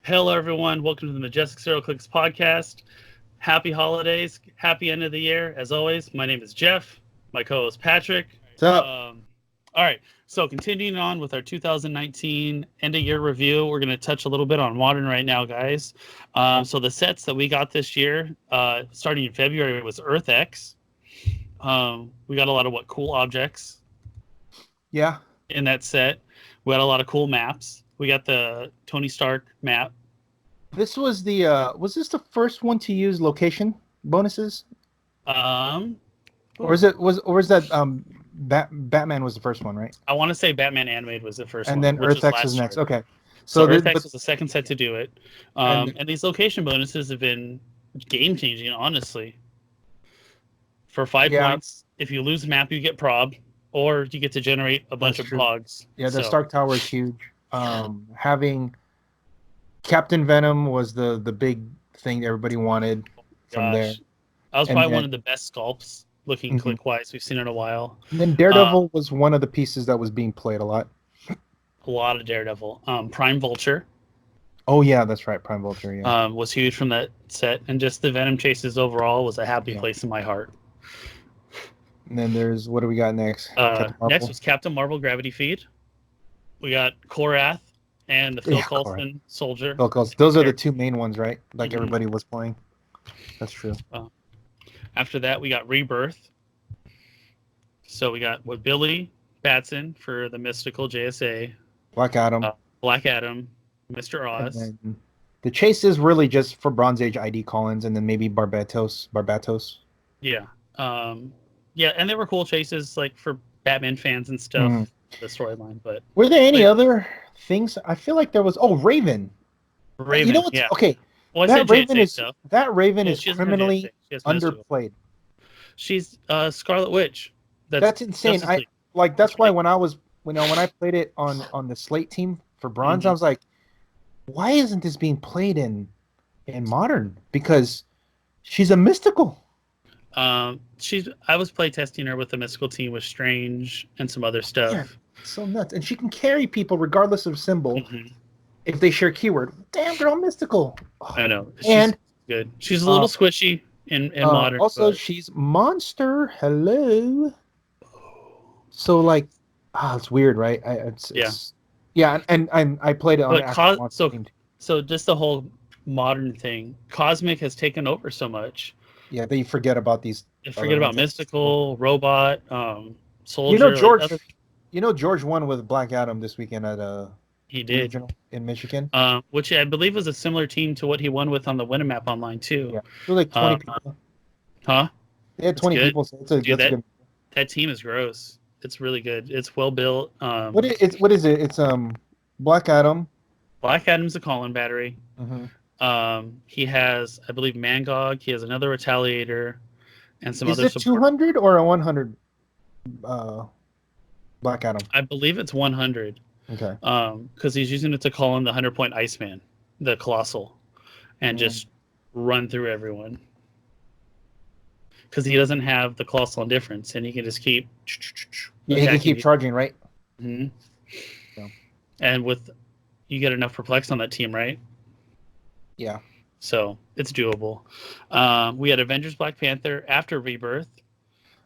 Hello, everyone. Welcome to the Majestix Heroclix Podcast. Happy holidays. Happy end of the year. As always, my name is Jeff. My co-host, Patrick. What's up? All right. So continuing on with our 2019 end-of-year review, we're going to touch a little bit on Modern right now, guys. So the sets that we got this year, starting in February, was EarthX. We got a lot of cool objects. Yeah. In that set. We got a lot of cool maps. We got the Tony Stark map. This was was this the first one to use location bonuses? Or is that Batman was the first one, right? I want to say Batman Animated was the first one. And then EarthX was next. Okay. So EarthX was the second set to do it. And these location bonuses have been game-changing, honestly. For 5 points, if you lose a map, you get prob, or you get to generate a bunch of pogs. Yeah, the Stark Tower is huge. Having Captain Venom was the big thing everybody wanted from there. That was probably one of the best sculpts looking click-wise we've seen in a while. And then Daredevil was one of the pieces that was being played a lot. A lot of Daredevil. Prime Vulture. Oh, yeah, that's right. Prime Vulture, yeah. Was huge from that set. And just the Venom chases overall was a happy place in my heart. And then there's, what do we got next? Next was Captain Marvel Gravity Feed. We got Korath and the Phil Coulson Soldier. Phil Coulson. Those are the two main ones, right? Like everybody was playing. That's true. After that, we got Rebirth. So we got Billy Batson for the Mystical JSA. Black Adam, Mr. Oz. The chase is really just for Bronze Age ID Collins, and then maybe Barbatos. Yeah. Yeah, and there were cool chases like for Batman fans and stuff. The storyline, but were there any other things? I feel like there was. Oh, Raven. You know what's okay? Well, that Raven is criminally underplayed. She's Scarlet Witch. That's insane. That's why when I played it on the Slate team for Bronze, I was like, why isn't this being played in Modern? Because she's a mystical. I was playtesting her with the mystical team with Strange and some other stuff. Yeah, so nuts. And she can carry people regardless of symbol if they share keyword. Damn, they're all mystical. Oh, I know. She's good. She's a little squishy in Modern. Also, she's monster. Hello. So it's weird, right? And I played it on the team. So just the whole Modern thing, Cosmic has taken over so much. Yeah, they forget about these. They forget about Mystical, Robot, Soldier. George won with Black Adam this weekend at he did in Michigan. Which I believe was a similar team to what he won with on the Winamap Online too. Yeah, there were 20 people. Huh? They had 20 people. So that team is gross. It's really good. It's well built. What is it? It's Black Adam. Black Adam's a Colin battery. He has, I believe, Mangog. He has another Retaliator, and some other. Is it 200 or a 100? Black Adam. I believe it's 100. Okay. Because he's using it to call in the 100-point Iceman, the Colossal, and just run through everyone. Because he doesn't have the Colossal Indifference, and he can just keep. Yeah, he can keep charging, right? Mm-hmm. So. And you get enough perplex on that team, right? Yeah. So it's doable. We had Avengers Black Panther after Rebirth.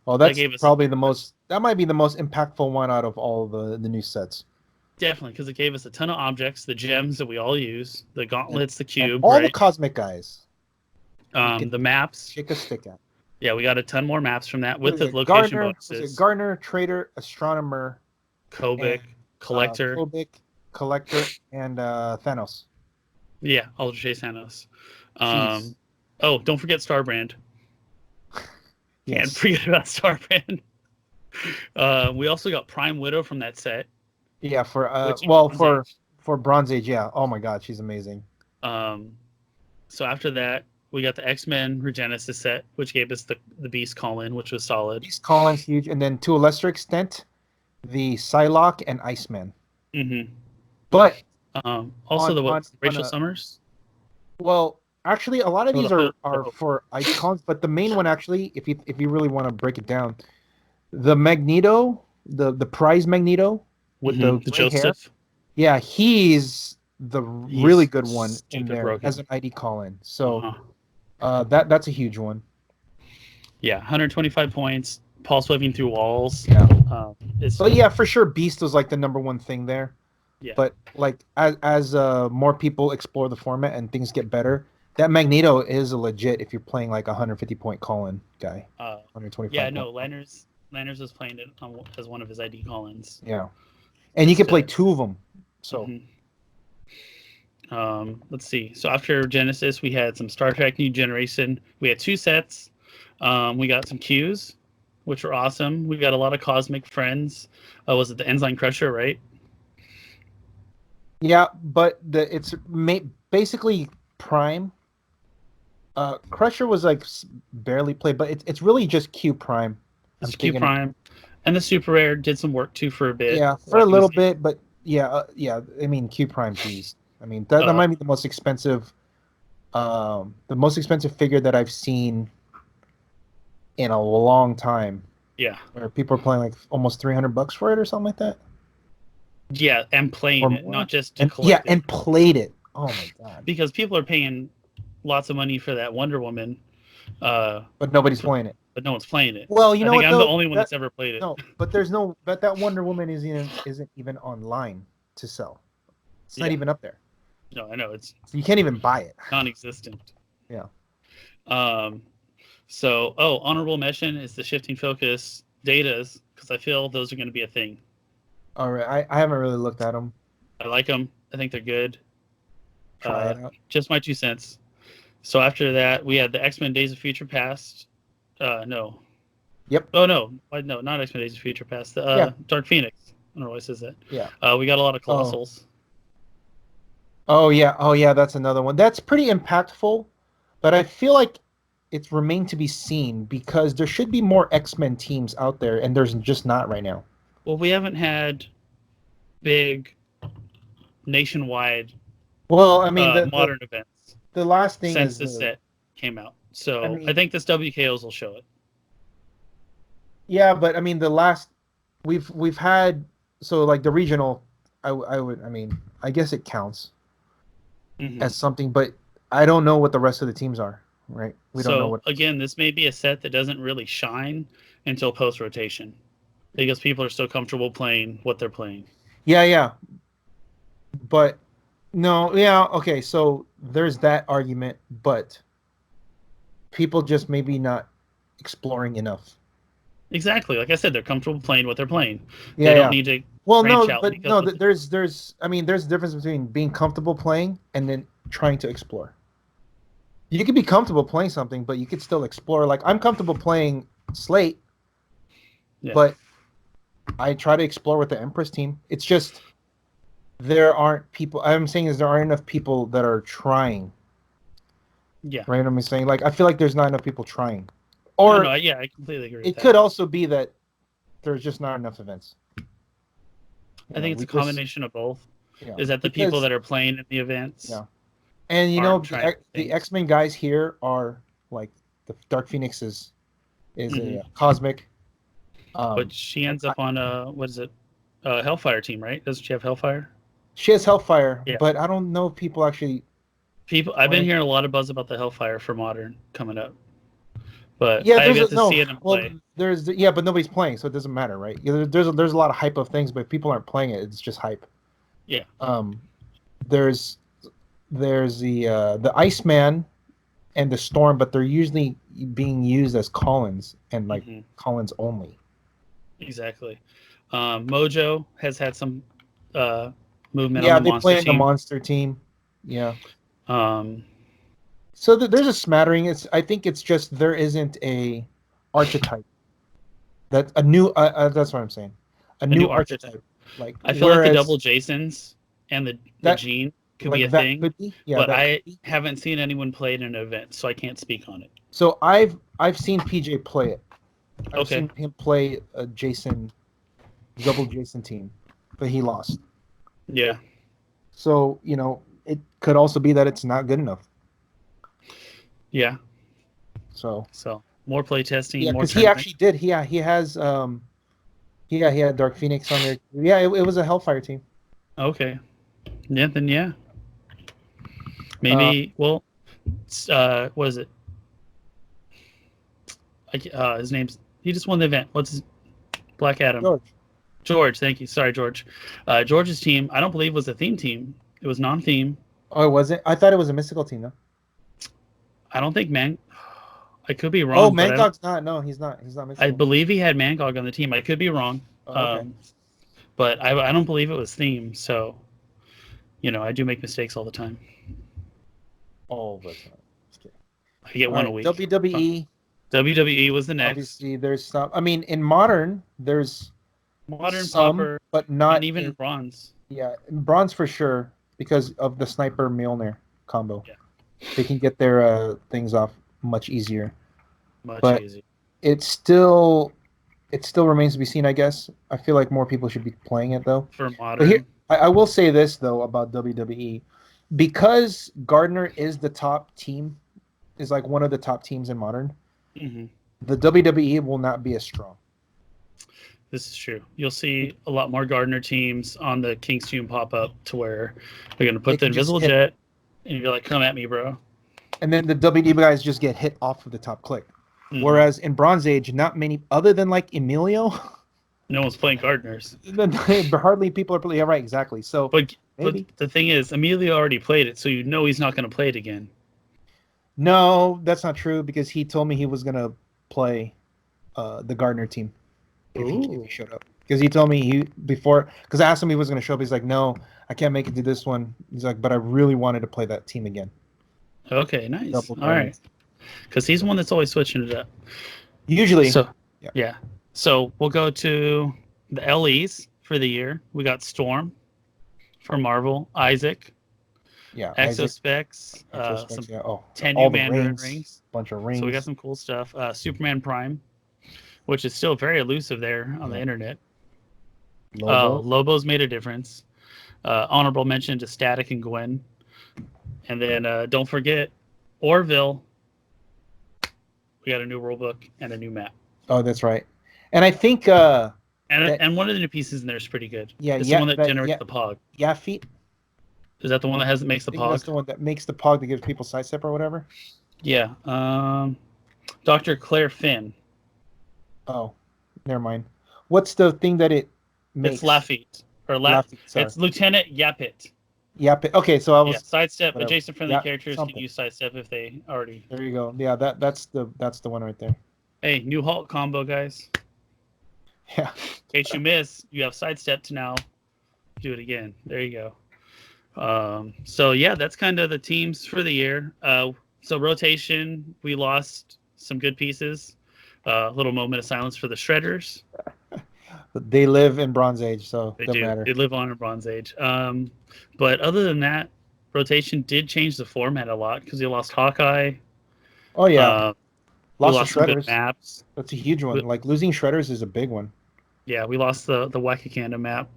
Oh, that's probably that might be the most impactful one out of all the new sets. Definitely, because it gave us a ton of objects, the gems that we all use, the gauntlets, the cube, and all the cosmic guys. The maps. Shake a stick at. Yeah, we got a ton more maps from that with the location bonuses. Gardener, Trader, Astronomer, Kobik, Collector. And Thanos. Yeah, Ultra Chase Thanos. Don't forget Starbrand. Can't forget about Starbrand. We also got Prime Widow from that set. Yeah, for Bronze Age, yeah. Oh my God, she's amazing. So after that, we got the X-Men Regenesis set, which gave us the Beast Colin, which was solid. Beast Colin's huge, and then to a lesser extent, the Psylocke and Iceman. But also Rachel Summers. Well, actually, a lot of these are for icons, but the main one actually, if you really want to break it down, the Magneto, the prize Magneto with the Joseph. Hair, yeah, he's the really good one in stupid there broken. as an ID call-in. So that's a huge one. Yeah, 125 points. Pulse waving through walls. Yeah. So yeah, for sure, Beast was like the number one thing there. Yeah. But like as more people explore the format and things get better, that Magneto is a legit if you're playing like 150 point call-in guy. 125. Yeah, no, Lanners was playing it as one of his ID call-ins. Yeah, and you can play two of them. So. Let's see. So after Genesis, we had some Star Trek New Generation. We had 2 sets. We got some Qs, which were awesome. We got a lot of Cosmic Friends. Was it the Enzyme Crusher, right? Yeah, but it's basically Prime. Crusher was like barely played, but it's really just Q Prime. It's Q Prime, and the Super Rare did some work too for a bit. Yeah, for a little bit, but yeah. I mean, Q Prime, geez. I mean, that might be the most expensive figure that I've seen in a long time. Yeah, where people are playing like almost $300 for it or something like that. Yeah, and playing it, not just to collect it. Yeah, and played it. Oh my god! Because people are paying lots of money for that Wonder Woman, but nobody's playing it. But no one's playing it. Well, you know what? I'm the only one that's ever played it. No, but that Wonder Woman isn't even online to sell. It's not even up there. No, I know so you can't even buy it. Non-existent. Yeah. So, honorable mention is the shifting focus datas, because I feel those are going to be a thing. All right, I haven't really looked at them. I like them. I think they're good. Try it out. Just my 2 cents. So after that, we had the X-Men Days of Future Past. No. Yep. Oh no, not X-Men Days of Future Past. Dark Phoenix. I don't know why it says that. Yeah. We got a lot of Colossals. Oh yeah, that's another one. That's pretty impactful, but I feel like it's remained to be seen because there should be more X-Men teams out there, and there's just not right now. Well, we haven't had big nationwide. Well, I mean, modern events. The last thing since the set came out, so I think this WKOs will show it. Yeah, but I mean, the last we've had like the regional. I guess it counts as something, but I don't know what the rest of the teams are. Right? We don't know what. Again, this may be a set that doesn't really shine until post rotation, because people are so comfortable playing what they're playing. Yeah. But no, yeah, okay. So there's that argument, but people just maybe not exploring enough. Exactly, like I said, they're comfortable playing what they're playing. Yeah, they don't need to. Well, no, but no. There's a difference between being comfortable playing and then trying to explore. You could be comfortable playing something, but you could still explore. Like I'm comfortable playing Slate, but I try to explore with the Empress team. It's just there aren't people. I'm saying is there aren't enough people that are trying. Yeah. Right. I'm saying like I feel like there's not enough people trying. Or I completely agree. It could also be that there's just not enough events. I think it's a combination of both. Is that the people that are playing in the events? Yeah. And the X-Men guys here are like the Dark Phoenix is a cosmic. But she ends up on what is it? Hellfire team, right? Doesn't she have Hellfire? She has Hellfire, but I don't know if people actually. I've been hearing a lot of buzz about the Hellfire for Modern coming up. But yeah, I get to see it in play. But nobody's playing, so it doesn't matter, right? There's a lot of hype of things, but if people aren't playing it, it's just hype. Yeah. There's the Iceman and the Storm, but they're usually being used as call-ins and like call-ins only. Exactly. Mojo has had some movement. Yeah, on the they play in the monster team. Yeah. So there's a smattering. I think it's just there isn't a archetype. That's a new. That's what I'm saying. A new archetype. Like I feel like the double Jasons and the Gene could be a thing. Could be. Yeah, but I haven't seen anyone play it in an event, so I can't speak on it. So I've seen PJ play it. I've seen him play a double Jason team, but he lost. Yeah. So it could also be that it's not good enough. Yeah. So more play testing. Yeah, because he actually did. He has he had Dark Phoenix on there. Yeah, it was a Hellfire team. Okay. Yeah. Then yeah. Maybe. What is it? His name's. He just won the event. What's his? Black Adam. George. Thank you. Sorry, George. George's team. I don't believe was a theme team. It was non-theme. Oh, was it? I thought it was a mystical team, though. I don't think I could be wrong. Oh, Mangog's not. No, he's not. He's not mystical. I believe he had Mangog on the team. I could be wrong. Okay. But I don't believe it was themed. So, I do make mistakes all the time. Oh, that's not. I get one a week. WWE. WWE was the next. Obviously, there's some. I mean, in modern, there's some, Popper, but not and even in bronze. Yeah, in bronze for sure because of the sniper Mjolnir combo. Yeah. They can get their things off much easier. Much easier. It still remains to be seen, I guess. I feel like more people should be playing it though. For modern. But I will say this though about WWE, because Gardner is the top team, is like one of the top teams in modern. Mm-hmm. The WWE will not be as strong. This is true. You'll see a lot more Gardner teams on the King's Tune pop up to where they're going to put the invisible jet, and you're like, "Come at me, bro." And then the WWE guys just get hit off of the top click. Mm-hmm. Whereas in Bronze Age, not many, other than like Emilio, no one's playing Gardners. Hardly people are playing. Yeah, right, exactly. So, but the thing is, Emilio already played it, so he's not going to play it again. No, that's not true because he told me he was going to play the Gardner team if he showed up. Because he told me because I asked him if he was going to show up. He's like, no, I can't make it to this one. He's like, but I really wanted to play that team again. Okay, nice. All right. Because he's one that's always switching it up. Usually. So, yeah. So we'll go to the LEs for the year. We got Storm for Marvel, Isaac. Yeah, Exospecs, some 10 new Mandarin rings, bunch of rings. So we got some cool stuff. Superman Prime, which is still very elusive there on the internet. Lobo's made a difference. Honorable mention to Static and Gwen. And then don't forget Orville. We got a new rule book and a new map. Oh, that's right. And I think and one of the new pieces in there is pretty good. Yeah, it's the one that generates the Pog. Yeah, feet. Is that the one that makes the Pog? That's the one that makes the Pog that gives people sidestep or whatever? Yeah. Dr. Claire Finn. Oh, never mind. What's the thing that it makes? It's Lafitte. It's Lieutenant Yapit. Yapit. Okay, so I was... Yeah, sidestep. Adjacent friendly characters can use sidestep if they already... There you go. Yeah, that's the one right there. Hey, new Hulk combo, guys. Yeah. In case you miss, you have sidestep to now do it again. There you go. So yeah, that's kind of the teams for the year. So rotation, we lost some good pieces. A little moment of silence for the Shredders. They live in Bronze Age, so it doesn't matter. They live on in Bronze Age. But other than that, rotation did change the format a lot because you lost Hawkeye. Oh yeah, lost the Shredders. Some good maps. That's a huge one. Like losing Shredders is a big one. Yeah, we lost the Wakakanda map,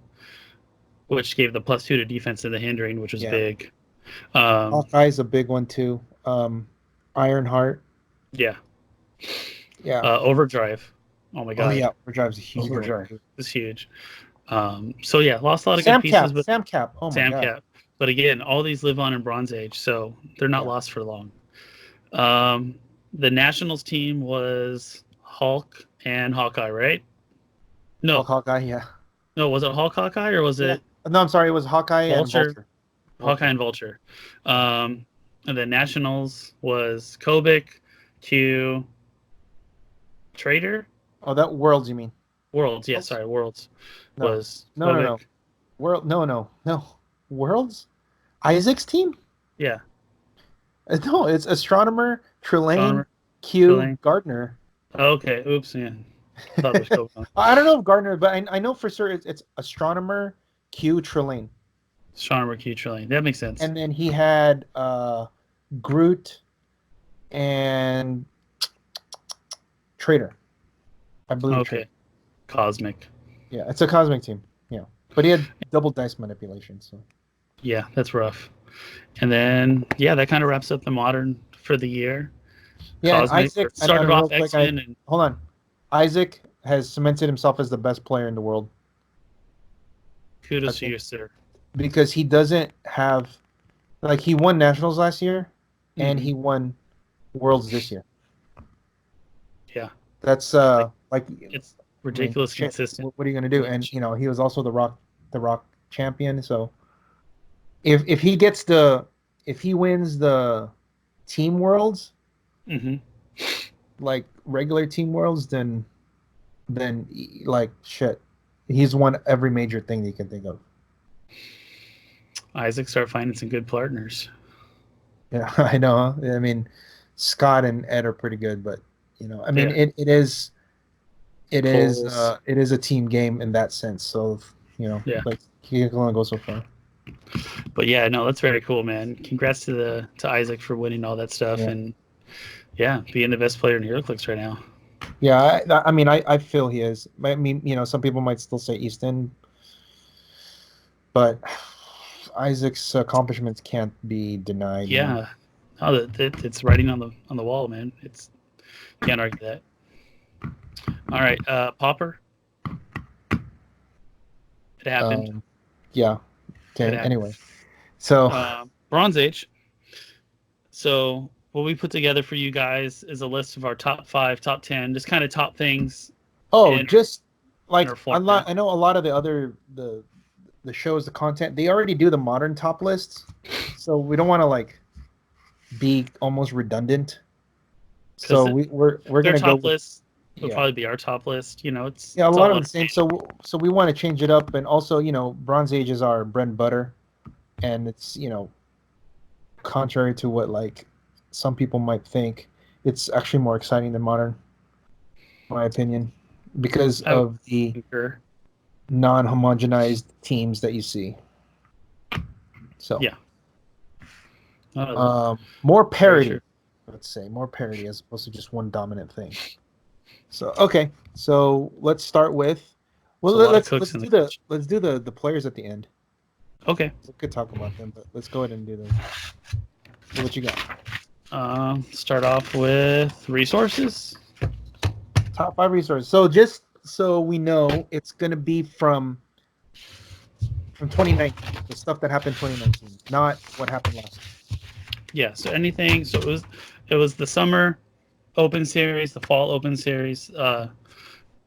which gave the +2 to defense to the hindering, which was big. Hawkeye's a big one too. Ironheart. Yeah. Yeah. Overdrive. Oh my god. Oh yeah, Overdrive's a huge one. Overdrive is huge. So yeah, lost a lot of good pieces. But Sam Cap. Oh my god. Cap. But again, all these live on in Bronze Age, so they're not lost for long. The Nationals team was Hulk and Hawkeye, right? No. Hawkeye, yeah. No, was it Hulk Hawkeye or was it? No, I'm sorry. It was Hawkeye and Vulture. Hawkeye and Vulture. And then Nationals was Kobik, Q, Trader. Oh, that Worlds, you mean? Worlds, yeah. Sorry, Worlds was no. No. Worlds? Isaac's team? Yeah. No, it's Astronomer, Trelane, Q, Gardner. Okay, oops, yeah. I thought it was I don't know if Gardner, but I know for sure it's Astronomer, Q, Trelane. Astronomer, Q, Trelane. That makes sense. And then he had Groot and Trader. I believe. Okay. Trader. Cosmic. Yeah, it's a Cosmic team. Yeah. But he had double dice manipulation, so. Yeah, that's rough. And then, that kind of wraps up the modern for the year. Yeah, Cosmic Isaac started off X-Men. Hold on. Isaac has cemented himself as the best player in the world. Kudos to you, sir. Because he doesn't have Like he won nationals last year, and Mhm. he won worlds this year. Yeah, That's like like it's I mean, ridiculous shit. consistent. What are you gonna do? And he was also the Rock champion. So if he gets if he wins the team worlds, Hmm. like regular team worlds, then like shit, he's won every major thing that you can think of. Isaac start finding some good partners. Yeah, I know. Huh? I mean, Scott and Ed are pretty good, but I mean, Yeah, Coles. it is a team game in that sense. So Yeah, like he can only go so far. but yeah, no, that's very cool, man. Congrats to to Isaac for winning all that stuff, Yeah, and yeah, being the best player in Heroclix right now. yeah. I mean, I feel he is. I mean, some people might still say Easton, but Isaac's accomplishments can't be denied. Yeah, oh, it's writing on the wall, man. It's can't argue that. All right, Popper, it happened. Um, yeah. It Okay. happened. Anyway, so Bronze Age. So what we put together for you guys is a list of our top 5, top 10, just kind of top things oh, in just in like our a lot. format. I know a lot of the other the shows, the content, they already do the modern top lists, so we don't want to like be almost redundant. Because So we're their gonna go top with list would yeah probably be our top list. yeah a It's lot all of the same. So we want to change it up, and also Bronze Age is our bread and butter, and it's contrary to what like some people might think, it's actually more exciting than modern, in my opinion, because I would of the concur. non-homogenized teams that you see. So Yeah, uh, more very true. parity, let's say more parity as opposed to just one dominant thing. So okay, so let's start with well There's a lot of let's cooks in the kitchen. let's do the players at the end. Okay. We could talk about them, but let's go ahead and do them. So what you got? Start off with resources. Top 5 resources. So just so we know, it's gonna be from 2019, the stuff that happened 2019, not what happened last year. Yeah. So anything. So it was the summer Open Series, the fall Open Series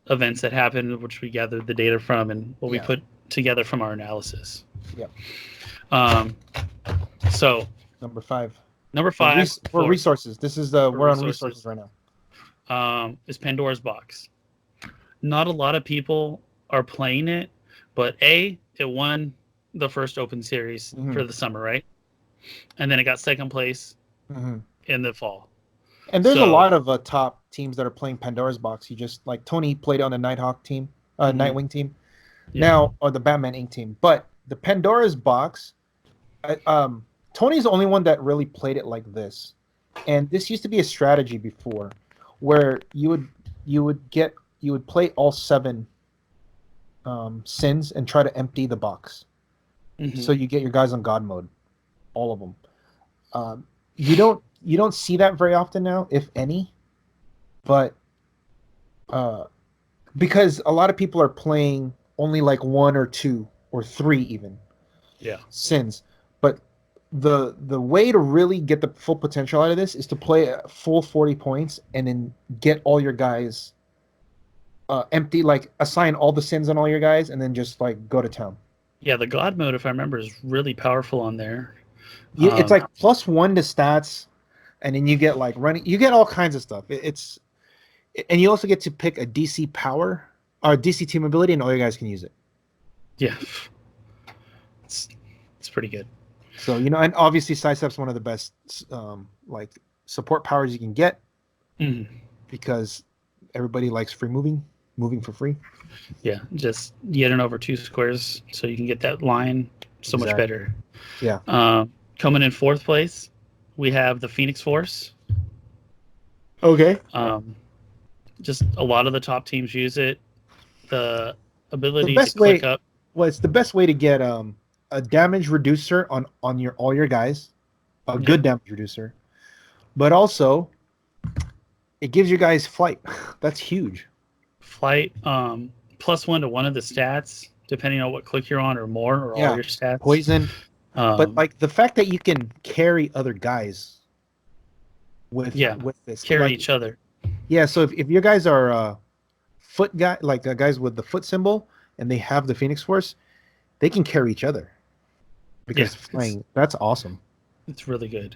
events that happened, which we gathered the data from and what we Yeah. put together from our analysis. Yep. Um, so Number 5 number for 5 resources. This is the for we're on resources resources right now. is Pandora's Box. Not a lot of people are playing it, but it won the first Open Series Hmm. for the summer, right? And then it got second place Hmm. in the fall. And there's a So, lot of top teams that are playing Pandora's Box. You just like Tony played on the Nighthawk team, mhm, Nightwing team yeah, now, or the Batman Inc. team. But the Pandora's Box, Tony's the only one that really played it like this. And this used to be a strategy before, where you would play all 7 sins and try to empty the box, mhm. so you get your guys on God mode, all of them. You don't see that very often now, if any, but uh, because a lot of people are playing only like 1 or 2 or 3 even Yeah, sins. But the way to really get the full potential out of this is to play a full 40 points and then get all your guys empty, like assign all the sins on all your guys, and then just like go to town. yeah. The God mode, if I remember, is really powerful on there. It's like +1 to stats, and then you get like running. You get all kinds of stuff. And you also get to pick a DC power or DC team ability, and all your guys can use it. Yeah, it's it's pretty good. So and obviously Sidestep's one of the best like support powers you can get, Mhm. because everybody likes moving for free. Yeah, just getting over 2 squares so you can get that line so much Exactly. better. Yeah. Coming in 4th place, we have the Phoenix Force. Okay. Just a lot of the top teams use it. The The ability to best click way, up. well, it's the best way to get a damage reducer on your all your guys, a Yeah, good damage reducer, but also it gives you guys flight. That's huge. flight. +1 to one of the stats, depending on what click you're on, or more, or all Yeah. your stats. Poison. But like the fact that you can carry other guys with this, carry like, each other. Yeah, so if your guys are foot guy, like guys with the foot symbol, and they have the Phoenix Force, they can carry each other because flying. That's awesome. It's really good.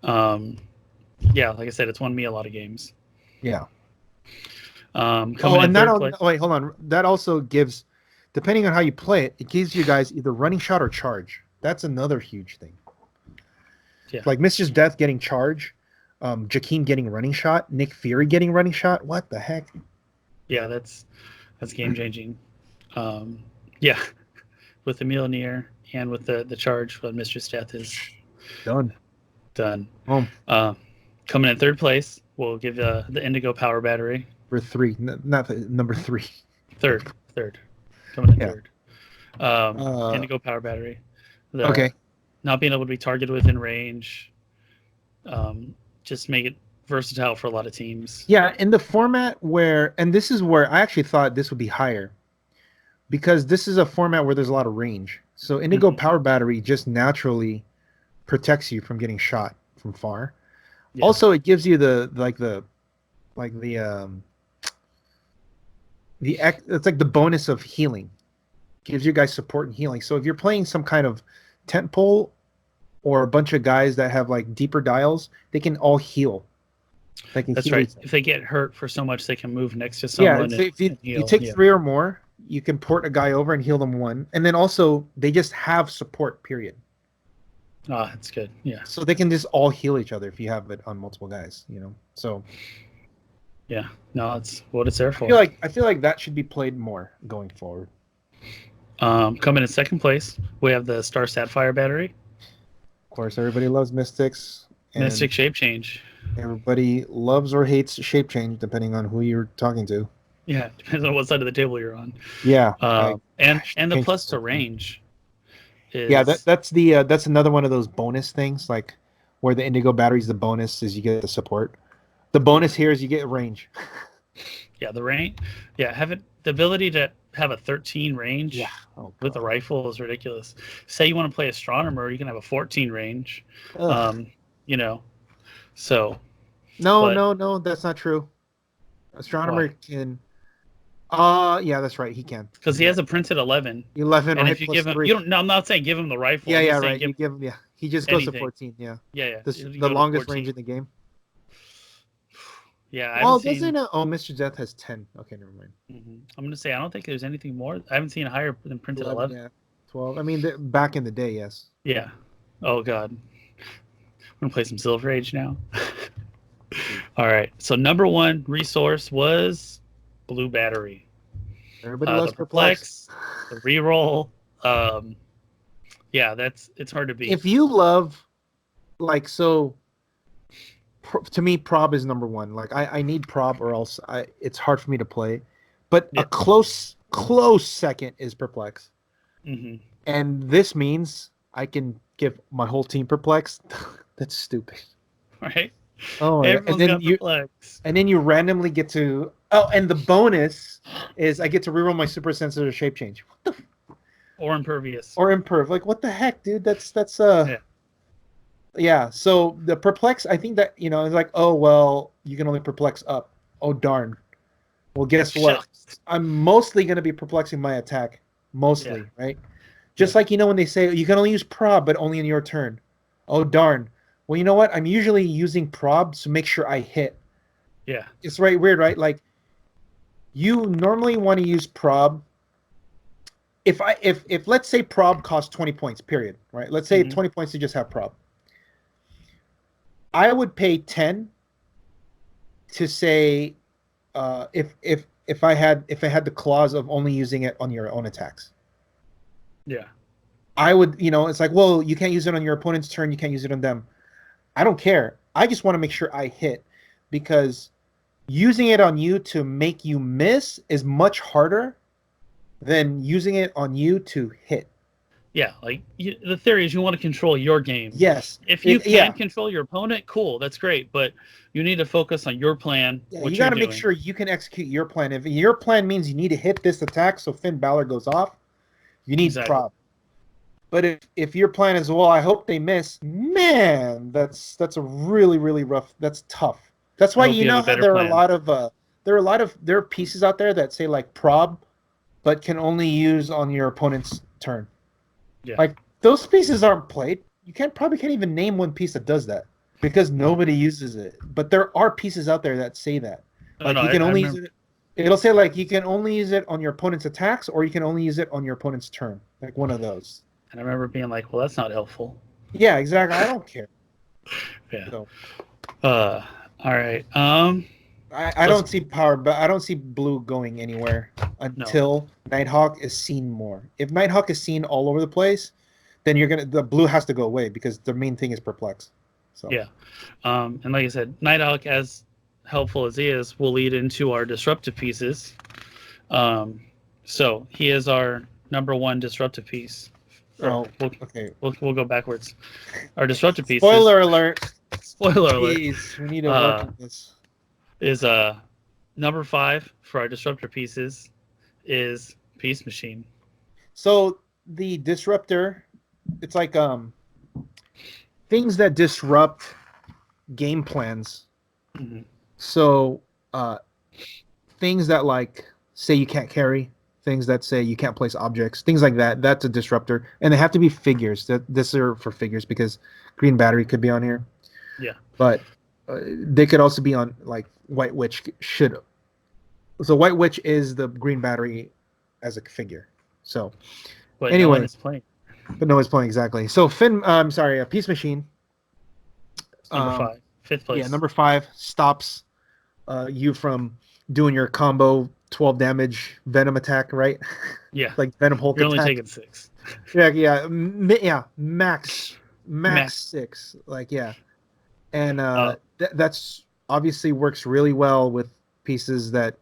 Yeah, like I said, it's won me a lot of games. Yeah. Coming in third place. Wait, hold on. That also gives, depending on how you play it, it gives you guys either running shot or charge. That's another huge thing. Yeah. Like Mistress Death getting charge, Jakeem getting running shot, Nick Fury getting running shot. What the heck? Yeah, that's game changing. Yeah, with the Mjolnir and with the charge, but Mistress Death is done. Coming in third place, we'll give the Indigo Power Battery. For 3, not number 3. Third. Coming in third. Indigo Power Battery. Not being able to be targeted within range. Just make it versatile for a lot of teams. Yeah, in the format where, and this is where I actually thought this would be higher, because this is a format where there's a lot of range. So Indigo Power Battery just naturally protects you from getting shot from far. Yeah. Also, it gives you it's like the bonus of healing. Gives you guys support and healing. So if you're playing some kind of tent pole or a bunch of guys that have like deeper dials, they can all heal. That's right. If they get hurt for so much, they can move next to someone. Yeah, if you take 3 or more, you can port a guy over and heal them 1. And then also, they just have support, period. Ah, that's good. Yeah. So they can just all heal each other if you have it on multiple guys, So. Yeah. No, that's what it's there for. I feel like that should be played more going forward. Coming in second place, we have the Star Sapphire Battery. Of course, everybody loves Mystics. Mystic Shape Change. Everybody loves or hates shape change, depending on who you're talking to. Yeah, depends on what side of the table you're on. Yeah, and the plus to range. That's another one of those bonus things, like where the Indigo Battery is the bonus is you get the support. The bonus here is you get range. Yeah, the range. Yeah, the ability to have a 13 range with a rifle is ridiculous. Say you want to play Astronomer, you can have a 14 range. So. No, that's not true. Astronomer can. Yeah, that's right. He can because he has a printed 11. 11, and right, if you give him, 3. You don't. No, I'm not saying give him the rifle. Yeah, right. You give him. Yeah, he just goes to 14. Yeah. The longest range in the game. Yeah. Doesn't Mr. Death has 10. Okay, never mind. Mm-hmm. I'm gonna say I don't think there's anything more. I haven't seen higher than printed 11. Yeah, 12. I mean, back in the day, yes. Yeah. Oh God. I'm gonna play some Silver Age now. All right. So number 1 resource was Blue Battery. Everybody loves Perplex. The reroll. Yeah, it's hard to beat. If you love, to me, prob is number 1. Like I need prob, or else it's hard for me to play. But a close second is Perplex. Mm-hmm. And this means I can give my whole team Perplex. That's stupid. Right? Oh, and then you randomly get to. Oh, and the bonus is I get to reroll my super sensitive shape change. What the? Or impervious. Like, what the heck, dude? That's Yeah. So the perplex, I think that it's like, oh well, you can only perplex up. Oh darn. Well, guess what? I'm mostly gonna be perplexing my attack, mostly, right? Just like when they say you can only use prob, but only in your turn. Oh darn. Well, you know what? I'm usually using prob to make sure I hit. Yeah. It's weird, right? Like, you normally want to use prob. If let's say prob costs 20 points, period, right? Let's say 20 points to just have prob. I would pay 10 to say, if I had the clause of only using it on your own attacks. Yeah. I would, it's like, well, you can't use it on your opponent's turn. You can't use it on them. I don't care. I just want to make sure I hit, because using it on you to make you miss is much harder than using it on you to hit. Yeah, like the theory is you want to control your game. Yes. If you can control your opponent, cool, that's great. But you need to focus on your plan. Yeah, you got to make sure you can execute your plan. If your plan means you need to hit this attack so Finn Balor goes off, you need prob. But if your plan is, well, I hope they miss, man, that's a really, really rough. That's tough. That's why you know how there are a lot of there are pieces out there that say like prob, but can only use on your opponent's turn. Yeah. Like those pieces aren't played. You probably can't even name one piece that does that because nobody uses it. But there are pieces out there that say that. Like you can only use it. It'll say like you can only use it on your opponent's attacks, or you can only use it on your opponent's turn. Like one of those. And I remember being like, well, that's not helpful. Yeah, exactly. I don't care. Yeah. So, all right. I don't see power, but I don't see blue going anywhere until Nighthawk is seen more. If Nighthawk is seen all over the place, then the blue has to go away because the main thing is perplex. So yeah. And like I said, Nighthawk, as helpful as he is, will lead into our disruptive pieces. So he is our number one disruptive piece. Okay. We'll go backwards. Our disruptive pieces. Spoiler alert. Jeez, we need to work on this. Is number 5 for our disruptor pieces is Peace Machine. So the disruptor, it's like things that disrupt game plans. Mm-hmm. So things that like say you can't carry, things that say you can't place objects, things like that. That's a disruptor, and they have to be figures. This are for figures because Green Battery could be on here. Yeah, but they could also be on like White Witch should. So White Witch is the Green Battery as a figure. So but anyway, no one is playing. But no one's playing exactly. So Peace Machine. Number 5, 5th place. Yeah, number 5 stops you from doing your combo 12 damage Venom attack, right? Yeah, like Venom Hulk You're attack. only taking 6. Yeah, max 6. Like yeah, and that's obviously works really well with pieces that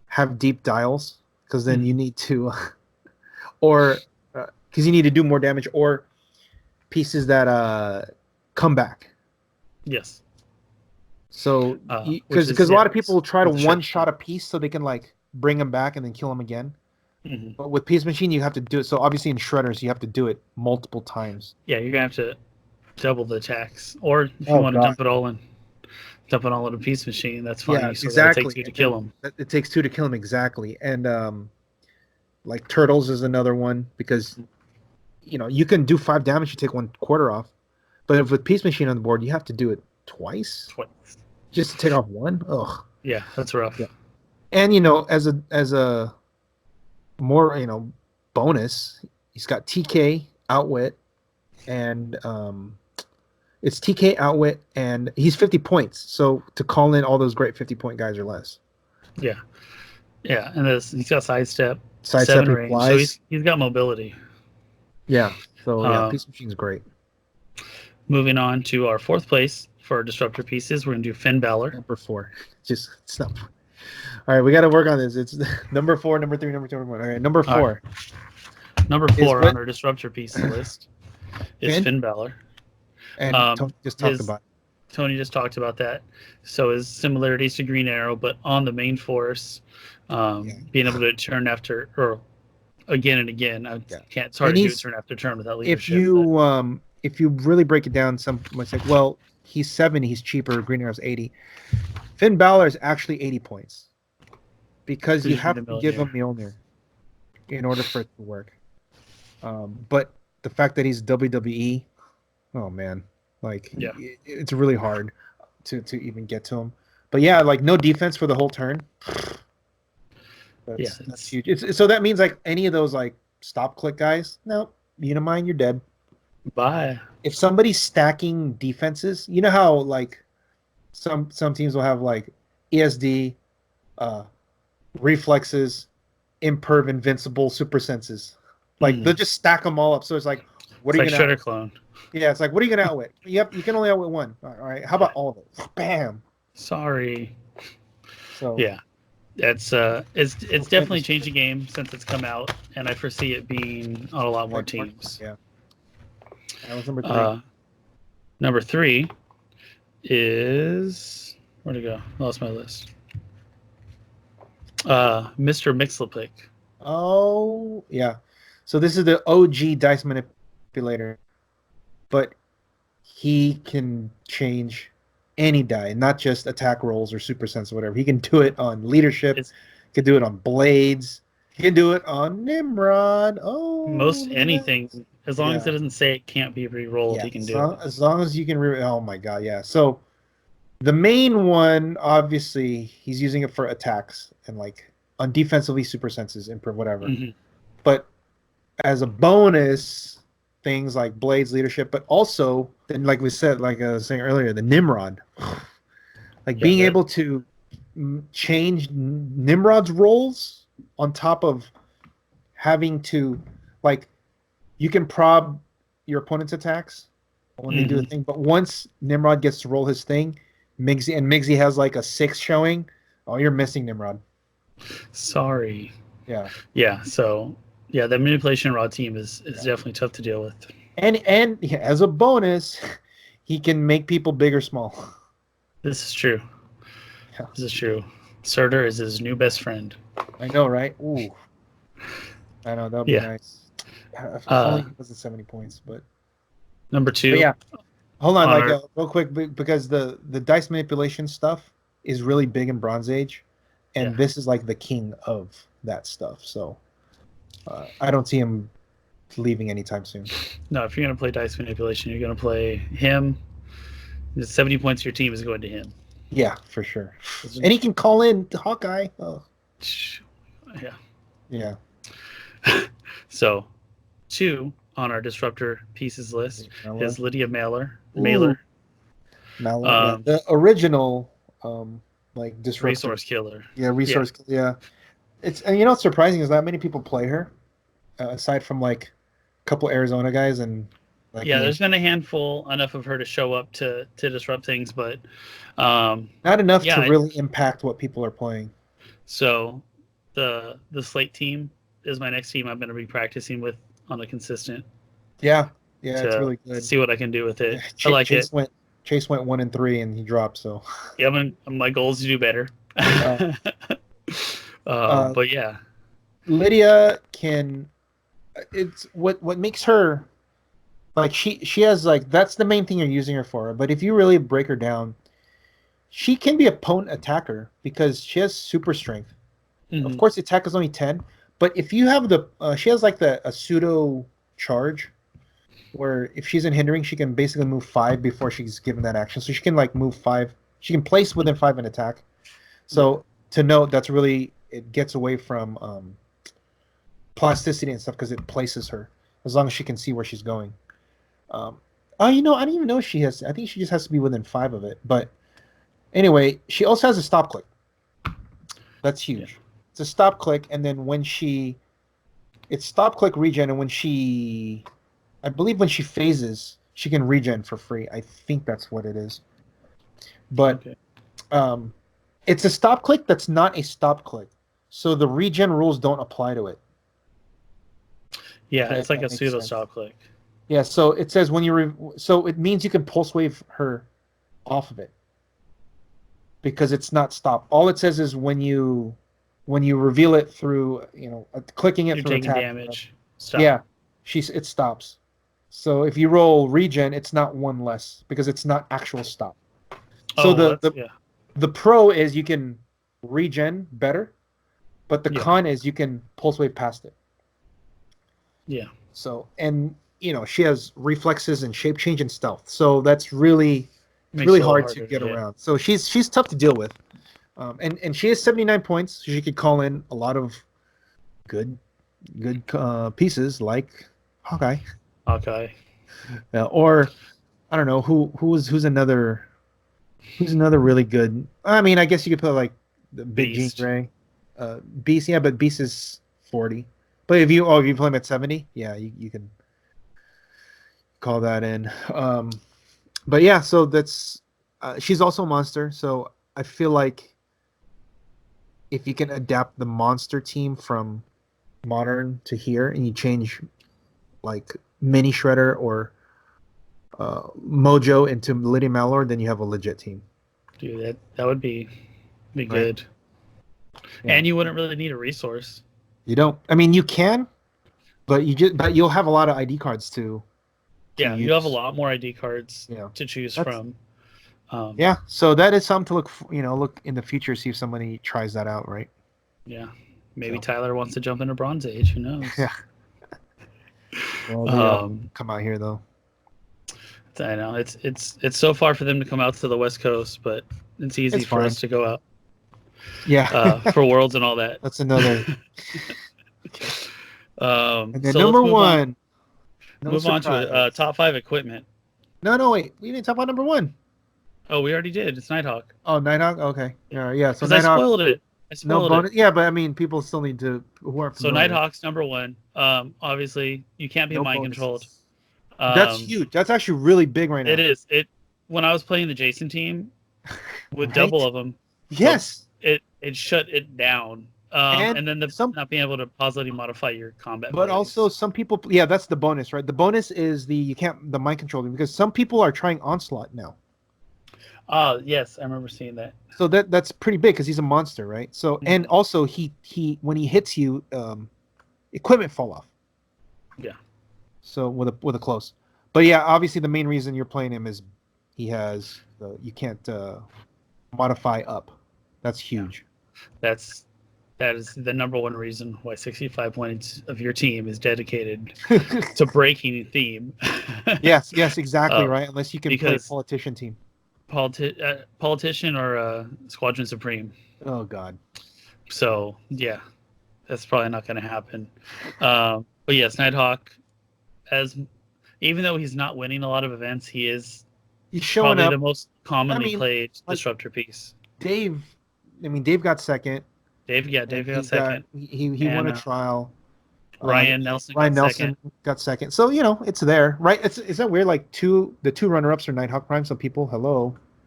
have deep dials because then you need to, or because you need to do more damage, or pieces that come back. Yes. So because a lot of people will try to one shot a piece so they can like bring them back and then kill them again. Mm-hmm. But with Peace Machine, you have to do it. So obviously in Shredders, you have to do it multiple times. Yeah, you're gonna have to double the attacks, or if you want to dump it all in a Peace Machine, that's fine. Yeah, exactly. It takes 2 to kill them. It takes 2 to kill them exactly, and like Turtles is another one because you can do 5 damage, you take 1/4 off, but if with Peace Machine on the board, you have to do it twice just to take off 1. Ugh. Yeah, that's rough. Yeah. And as a more bonus, he's got TK Outwit, and it's TK Outwit, and he's 50 points. So to call in all those great 50-point guys or less. Yeah, and he's got sidestep, 7 range, flies. so he's got mobility. Yeah, so Peace Machine's great. Moving on to our 4th place for our disruptor pieces, we're gonna do Finn Balor. Number 4, just stop. All right, we got to work on this. It's number 4, number 3, number 2, number 1. All right, number 4. Right. Number 4 on our disruptor pieces list is Finn Balor. And Tony just talked about that. So his similarities to Green Arrow, but on the main force, being able to turn after or again and again. It's hard to do turn after turn without leadership. If you really break it down, some might say, well, he's 70, he's cheaper. Green Arrow's 80. Finn Balor is actually 80 points because you have to give him Mjolnir in order for it to work. But the fact that he's WWE, oh man, it's really hard to even get to him. But yeah, like no defense for the whole turn. That's huge. So that means like any of those like stop click guys, no, Unimind, you're dead. Bye. If somebody's stacking defenses, you know how like some teams will have like ESD, reflexes, imperv, invincible, super senses. Like they'll just stack them all up. So it's like, what are you gonna Shredder clone? Yeah, it's like, what are you gonna outwit? Yep, you can only outwit 1. All right, how about all of it? Bam. Sorry. So yeah, it's definitely changed the game since it's come out, and I foresee it being on a lot more teams. Yeah. That was number 3. Number 3 is where'd it go? Lost my list. Mr. Mixlepick. Oh yeah. So this is the OG dice manipulator, but he can change any die, not just attack rolls or super sense or whatever. He can do it on leadership. He can do it on blades. He can do it on Nimrod. Oh, most anything, as long as it doesn't say it can't be re-rolled, he can do it. As long as you can oh my god, yeah. So the main one, obviously, he's using it for attacks and like on defensively super senses and whatever. Mm-hmm. But as a bonus, things like blades, leadership, but also then, like we said, like I was saying earlier, the Nimrod, like being able to change Nimrod's roles on top of having to, like, you can prob your opponent's attacks when they do a thing, but once Nimrod gets to roll his thing, Migsy has like a 6 showing. Oh, you're missing Nimrod. Sorry. Yeah. Yeah. So yeah, the manipulation raw team is definitely tough to deal with. And as a bonus, he can make people big or small. This is true. Yeah. This is true. Surtur is his new best friend. I know, right? Ooh. I know, that would be nice. If only it wasn't 70 points, but number 2. But yeah. Hold on, real quick, because the dice manipulation stuff is really big in Bronze Age, and this is like the king of that stuff. So I don't see him leaving anytime soon. No, if you're going to play dice manipulation, you're going to play him. The 70 points of your team is going to him. Yeah, for sure. And he can call in Hawkeye. Oh. Yeah. Yeah. So, 2 on our disruptor pieces list is Lydia Mailer. Mailer, the original like disruptor. Resource killer. Yeah, resource. Yeah. It's, and you know what's surprising is not many people play her, aside from like a couple Arizona guys and. Like there's been a handful enough of her to show up to disrupt things, but not enough to really impact what people are playing. So the Slate team is my next team I'm going to be practicing with on a consistent. Yeah, it's really good. See what I can do with it. I like Chase it. Chase went 1-3 and he dropped. So yeah, my goal is to do better. But yeah, Lydia can. It's what makes her. Like she has like, that's the main thing you're using her for. But if you really break her down, she can be a potent attacker because she has super strength. Mm-hmm. Of course, attack is only 10, but if you have she has like a pseudo charge, where if she's in hindering, she can basically move 5 before she's given that action. So she can like move 5. She can place within 5 in attack. So to note, that's really, it gets away from plasticity and stuff because it places her as long as she can see where she's going. I don't even know if she has. I think she just has to be within 5 of it. But anyway, she also has a stop click. That's huge. Yeah. It's a stop click, and then it's stop click regen, and I believe when she phases, she can regen for free. I think that's what it is. But it's a stop click that's not a stop click, so the regen rules don't apply to it. Yeah, it's like a pseudo stop click. Yeah, so it says when so it means you can pulse wave her off of it because it's not stop. All it says is when you reveal it through, clicking it through attack damage. Stop. Yeah, it stops. So if you roll regen, it's not 1 less because it's not actual stop. So the pro is you can regen better, but the con is you can pulse wave past it. Yeah. So she has reflexes and shape change and stealth. So that's really hard to get around. So she's tough to deal with. And she has 79 points. So she could call in a lot of good pieces like Hawkeye. Or I don't know who's another really good. I mean, I guess you could put like the Big Jean Grey. Beast, yeah, but Beast is 40. But if you play him at 70, yeah, you can call that in. But yeah, so that's she's also a monster. So I feel like if you can adapt the monster team from modern to here, and you change like Mini Shredder or Mojo into Lydia Malor, then you have a legit team. Dude, that would be good. Yeah. And you wouldn't really need a resource. You don't. I mean, you can, But you'll have a lot of ID cards too. Yeah, you have a lot more ID cards to choose from. Yeah, so that is something to look in the future, see if somebody tries that out, right? Yeah, maybe Tyler wants to jump into Bronze Age. Who knows? Yeah. Well, they come out here though. I know it's so far for them to come out to the West Coast, but it's easy for us to go out. Yeah. For Worlds and all that. That's another. Okay. And then so number one. Move on to top 5 equipment. No, wait. We didn't talk about number 1. Oh, we already did. It's Nighthawk. Oh, Nighthawk? Okay. Yeah. So Nighthawk, I spoiled it. No bonus. Yeah, but I mean, people still need to. Who aren't familiar. So Nighthawk's number 1. Obviously, you can't be mind controlled. That's huge. That's actually really big right now. It is. When I was playing the Jason team with double of them. Yes. It shut it down. And then not being able to positively modify your combat. But also some people, that's the bonus, right? The bonus is the mind controlling, because some people are trying Onslaught now. Yes, I remember seeing that. So that's pretty big because he's a monster, right? So and also he when he hits you, equipment fall off. Yeah. So with a close, but yeah, obviously the main reason you're playing him is he has you can't modify up. That's huge. Yeah. That is the number one reason why 65 points of your team is dedicated to breaking theme. yes, exactly, right. Unless you can play a politician team. Politician or Squadron Supreme. Oh God. So yeah, that's probably not going to happen. But yes, Nighthawk, even though he's not winning a lot of events, he's showing probably the most commonly played disruptor piece. Dave got second. Dave got second. He won a trial. Ryan Nelson got second. So it's there, right? Is that weird? Like the two runner-ups are Nighthawk Prime. So people,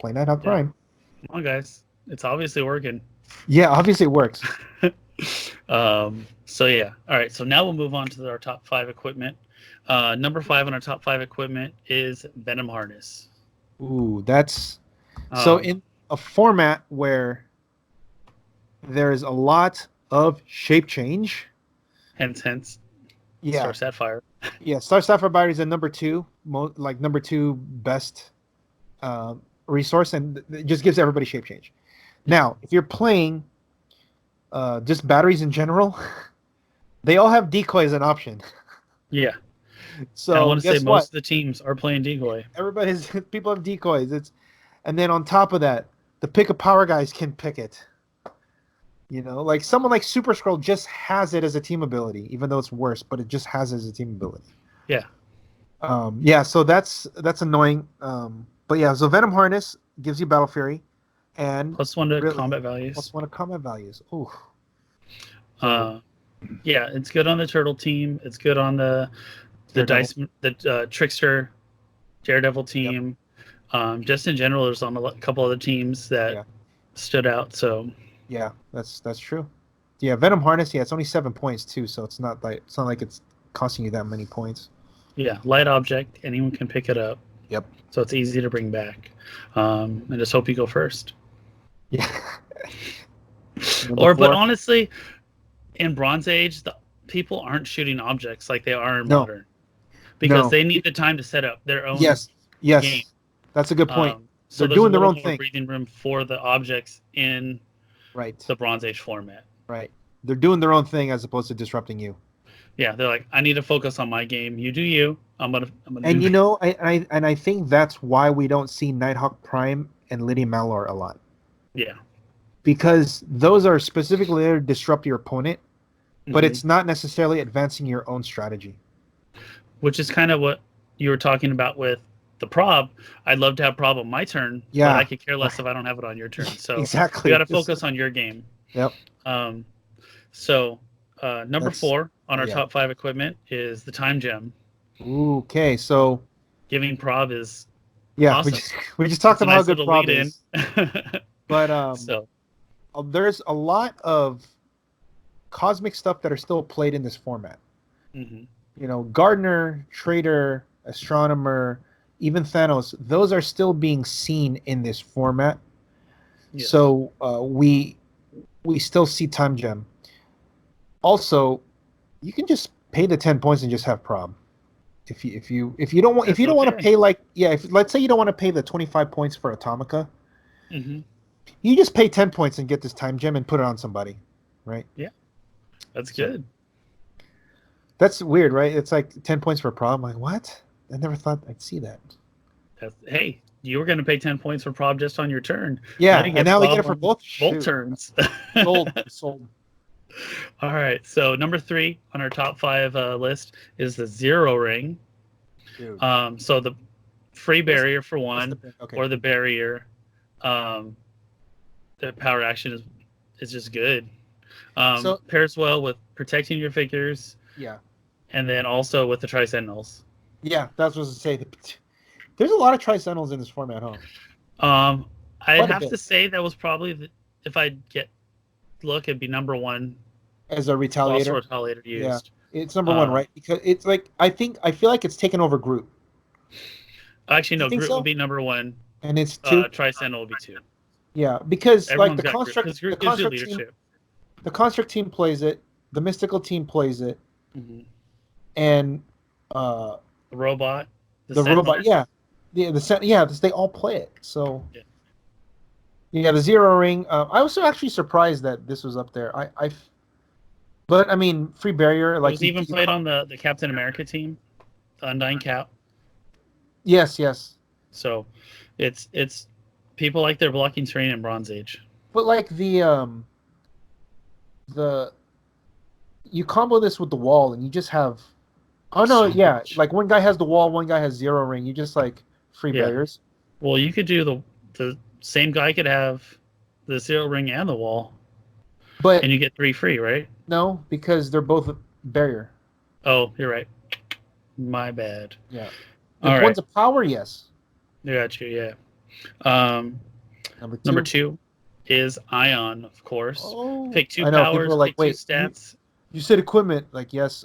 play Nighthawk Prime. Come on, guys, it's obviously working. Yeah, obviously it works. So yeah, all right. So now we'll move on to our top 5 equipment. Number 5 on our top 5 equipment is Venom Harness. Ooh, that's so in a format where there's a lot of shape change. Hence. Yeah. Star Sapphire. Yeah, Star Sapphire is a number 2, number 2 best resource, and it just gives everybody shape change. Now, if you're playing just batteries in general, they all have decoy as an option. Yeah. So I want to say most of the teams are playing decoy. People have decoys. And then on top of that, the pick a power guys can pick it. Like someone like Super Skrull just has it as a team ability, even though it's worse, but it just has it as a team ability. Yeah. So that's annoying. But yeah, so Venom Harness gives you Battle Fury, and +1 to combat values. +1 to combat values. Ooh. Yeah, it's good on the Turtle team. It's good on the Trickster, Daredevil team. Yep. Just in general, there's on a couple other teams that stood out. So. Yeah, that's true. Yeah, Venom Harness. Yeah, it's only 7 points too, so it's not like it's costing you that many points. Yeah, light object. Anyone can pick it up. Yep. So it's easy to bring back. And just hope you go first. Yeah. But honestly, in Bronze Age, the people aren't shooting objects like they are in Modern, because they need the time to set up their own. Yes. Game. That's a good point. So they're doing their own thing. Breathing room for the objects in. Right. The Bronze Age format. Right. They're doing their own thing as opposed to disrupting you. Yeah, they're like, I need to focus on my game. You do you. I'm gonna. And I think that's why we don't see Nighthawk Prime and Lydia Malor a lot. Yeah. Because those are specifically there to disrupt your opponent, but it's not necessarily advancing your own strategy. Which is kind of what you were talking about with the prob. I'd love to have prob on my turn, but I could care less if I don't have it on your turn. So exactly, you got to focus on your game. Yep. So number 4 on our top 5 equipment is the Time Gem. Ooh, okay, so giving prob is awesome. we just talked about how good prob is. But so there's a lot of cosmic stuff that are still played in this format. Gardener, Trader, Astronomer, even Thanos, those are still being seen in this format. Yes. So we still see Time Gem. Also, you can just pay the 10 points and just have prob. If you don't want to pay let's say you don't want to pay the 25 points for Atomica, you just pay 10 points and get this time gem and put it on somebody, right? Yeah, that's good. That's weird, right? It's like 10 points for prob. I'm like, what? I never thought I'd see that. Hey, you were going to pay 10 points for prob just on your turn. Yeah, and now we get it for both turns. Sold. All right, so number 3 on our top 5 list is the Zero Ring. Dude. So the free barrier for one, or the barrier. The power action is just good. So pairs well with protecting your figures. Yeah. And then also with the Tri-Sentinels. Yeah, that's what I was going to say. There's a lot of Tri-Sentinels in this format, huh? I'd have to say that was probably, if I it'd be number 1. As a retaliator? Retaliator used. Yeah, it's number 1, right? Because it's like, I feel like it's taken over Groot. Actually, no, Groot would be number 1. And it's 2? Tri-Sentinel would be 2. Yeah, because everyone's like the construct team plays it, the mystical team plays it, and the robot, they all play it. So the Zero Ring. I was actually surprised that this was up there. But I mean, free barrier. Like it was even played on the Captain America team, the Undying Cap. Yes. So, it's people like their blocking terrain in Bronze Age. But like you combo this with the wall, and you just have. Oh no! Yeah, like one guy has the wall, one guy has Zero Ring. You just like free barriers. Well, you could do the same guy could have the Zero Ring and the wall, and you get 3 free, right? No, because they're both barrier. Oh, you're right. My bad. Yeah. If one's a power, yes. I got you. Yeah. Number 2 is Ion, of course. Oh, pick 2 powers. Like, pick 2 stats. You said equipment. Like, yes,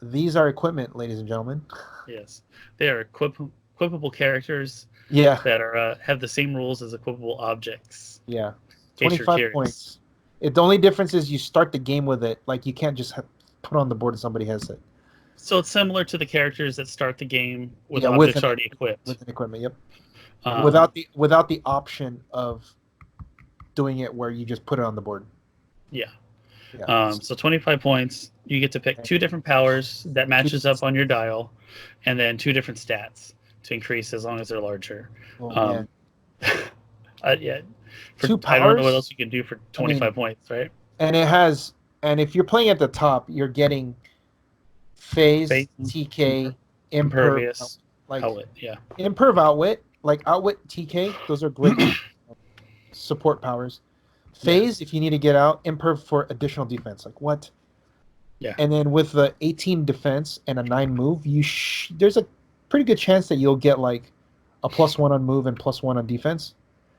these are equipment, ladies and gentlemen. Yes, they are equipable characters. Yeah, that are have the same rules as equipable objects. Yeah, 25 points. The only difference is you start the game with it. Like, you can't just put on the board and somebody has it. So it's similar to the characters that start the game with objects already equipped. With an equipment, yep. Without the option of doing it where you just put it on the board. Yeah. So 25 points. You get to pick 2 different powers that matches up on your dial, and then 2 different stats to increase as long as they're larger. Oh, yeah. 2 powers. I don't know what else you can do for 25 points, right? And if you're playing at the top, you're getting phase, TK, impervious, outwit, imperv outwit, like outwit, TK. Those are great support powers. Phase, if you need to get out. Imperv for additional defense. Like, what? Yeah. And then with the 18 defense and a 9 move, there's a pretty good chance that you'll get like a +1 on move and +1 on defense.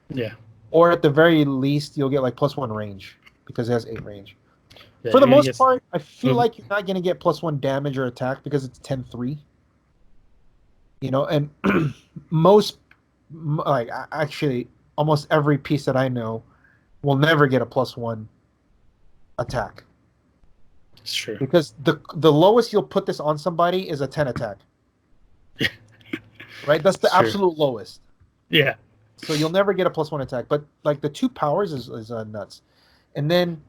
Yeah. Or at the very least, you'll get like +1 range because it has 8 range. Yeah, for the most part, I feel like you're not going to get +1 damage or attack because it's 10-3. You know, and actually, almost every piece that I know will never get a +1 attack. It's true. Because the lowest you'll put this on somebody is a 10 attack. Right? That's the absolute lowest. Yeah. So you'll never get a +1 attack. But like the 2 powers is nuts. And then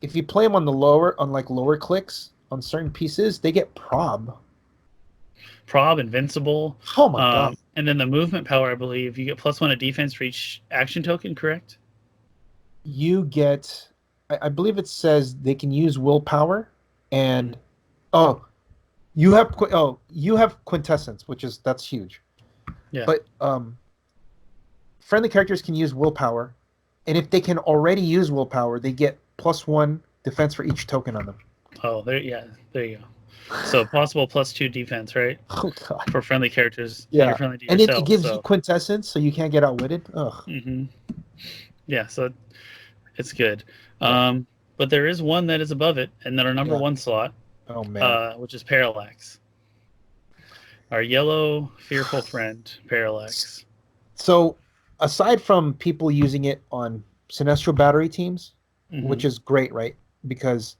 if you play them on lower clicks on certain pieces, they get prob. Prob, invincible. Oh my god. And then the movement power, I believe, you get +1 of defense for each action token, correct? You get, I believe it says they can use willpower, and you have quintessence, that's huge. Yeah. But friendly characters can use willpower, and if they can already use willpower, they get +1 defense for each token on them. Oh, there you go. So possible +2 defense, right? Oh god. For friendly characters. Yeah. Friendly to and yourself, it gives you quintessence, so you can't get outwitted. Ugh. Mm-hmm. Yeah, so it's good. But there is one that is above it, and then our number 1 slot. Oh man. Which is Parallax. Our yellow fearful friend, Parallax. So aside from people using it on Sinestro battery teams, which is great, right? Because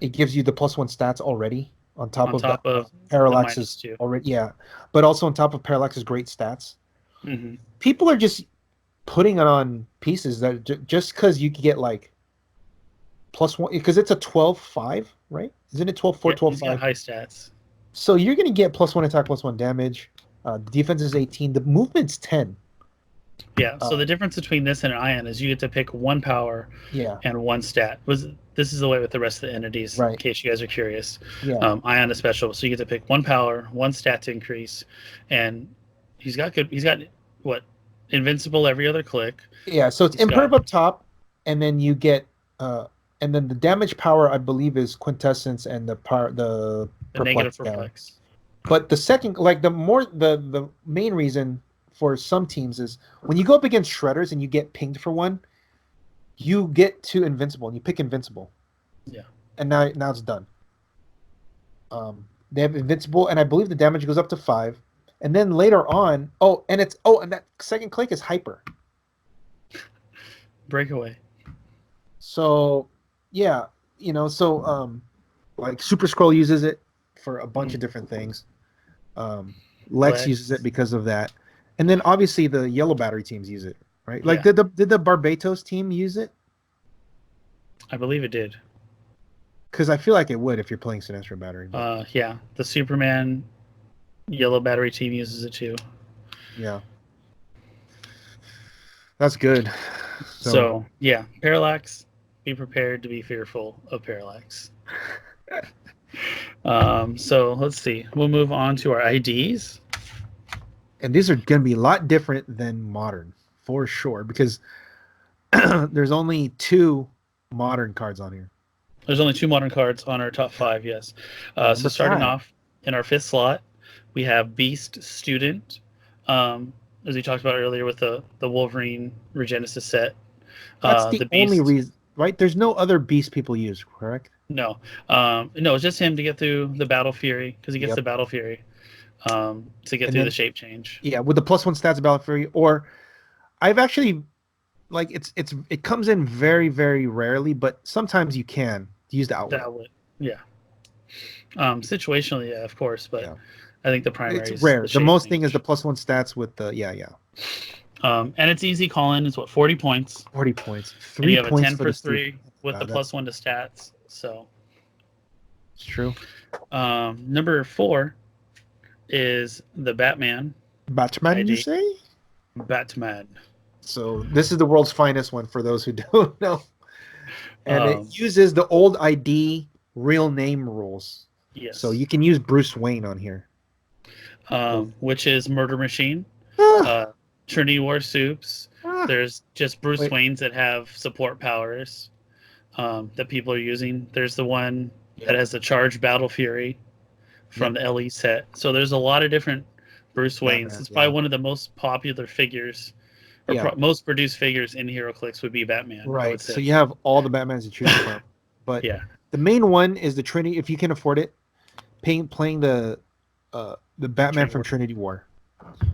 it gives you the +1 stats already. on top on of top the of the Heroclix's -2. already, yeah, but also on top of Heroclix's great stats. Mm-hmm. People are just putting it on pieces that just because you could get like +1, because it's a 12-5, right? Isn't it 12-4, Yeah, he's got 12-5? high stats. So you're going to get +1 attack, +1 damage. The defense is 18. The movement's 10. Yeah. So the difference between this and an Ion is you get to pick 1 power Yeah. and 1 stat. This is the way with the rest of the entities, Right. in case you guys are curious. Yeah. Ion is special, so you get to pick 1 power, 1 stat to increase, and he's got what, invincible every other click. Yeah. So it's imperv up top, and then you get and then the damage power, I believe, is quintessence, and the negative perplex. perplex. But the second, like the main reason for some teams is when you go up against shredders and you get pinged for 1, you get to invincible and you pick invincible. Yeah. And now it's done. They have invincible, and I believe the damage goes up to 5. And then later on, and that second click is hyper. Breakaway. So yeah, like Super Scroll uses it for a bunch of different things. Lex uses it because of that. And then obviously the yellow battery teams use it, right? Like did the Barbatos team use it? I believe it did. Because I feel like it would if you're playing Sinestro battery. Yeah. The Superman yellow battery team uses it too. Yeah. That's good. So yeah, Parallax, be prepared to be fearful of Parallax. So let's see. We'll move on to our IDs. And these are going to be a lot different than Modern, for sure, because there's only 2 Modern cards on here. There's only 2 Modern cards on our top 5, yes. So starting off in our 5th slot, we have Beast Student. As we talked about earlier with the Wolverine Regenesis set. That's the only reason, right? There's no other Beast people use, correct? No. No, it's just him to get through the Battle Fury, because he gets the Battle Fury to get through the shape change. Yeah, with the +1 stats of Battle Fury. Or I've actually, like, it comes in very, very rarely, but sometimes you can use the outlet. Yeah. Situationally, yeah, of course, but I think the primary it's rare. The most thing is the +1 stats with the and it's easy call-in. It's 40 points. 40 points. 3 and you have a 10 for 3 with the +1 to stats. So it's true. Number 4 is the Batman. Batman, ID. You say? Batman. So this is the world's finest one for those who don't know. And it uses the old ID real name rules. Yes. So you can use Bruce Wayne on here. Which is Murder Machine, Trinity War Soups. There's just Bruce Waynes that have support powers that people are using. There's the one that has the Charge Battle Fury from the LE set. So there's a lot of different Bruce Waynes. It's probably one of the most popular figures, or most produced figures in Heroclix would be Batman. Right. So you have all the Batmans to choose from. But the main one is the Trinity, if you can afford it, playing the Batman from Trinity War,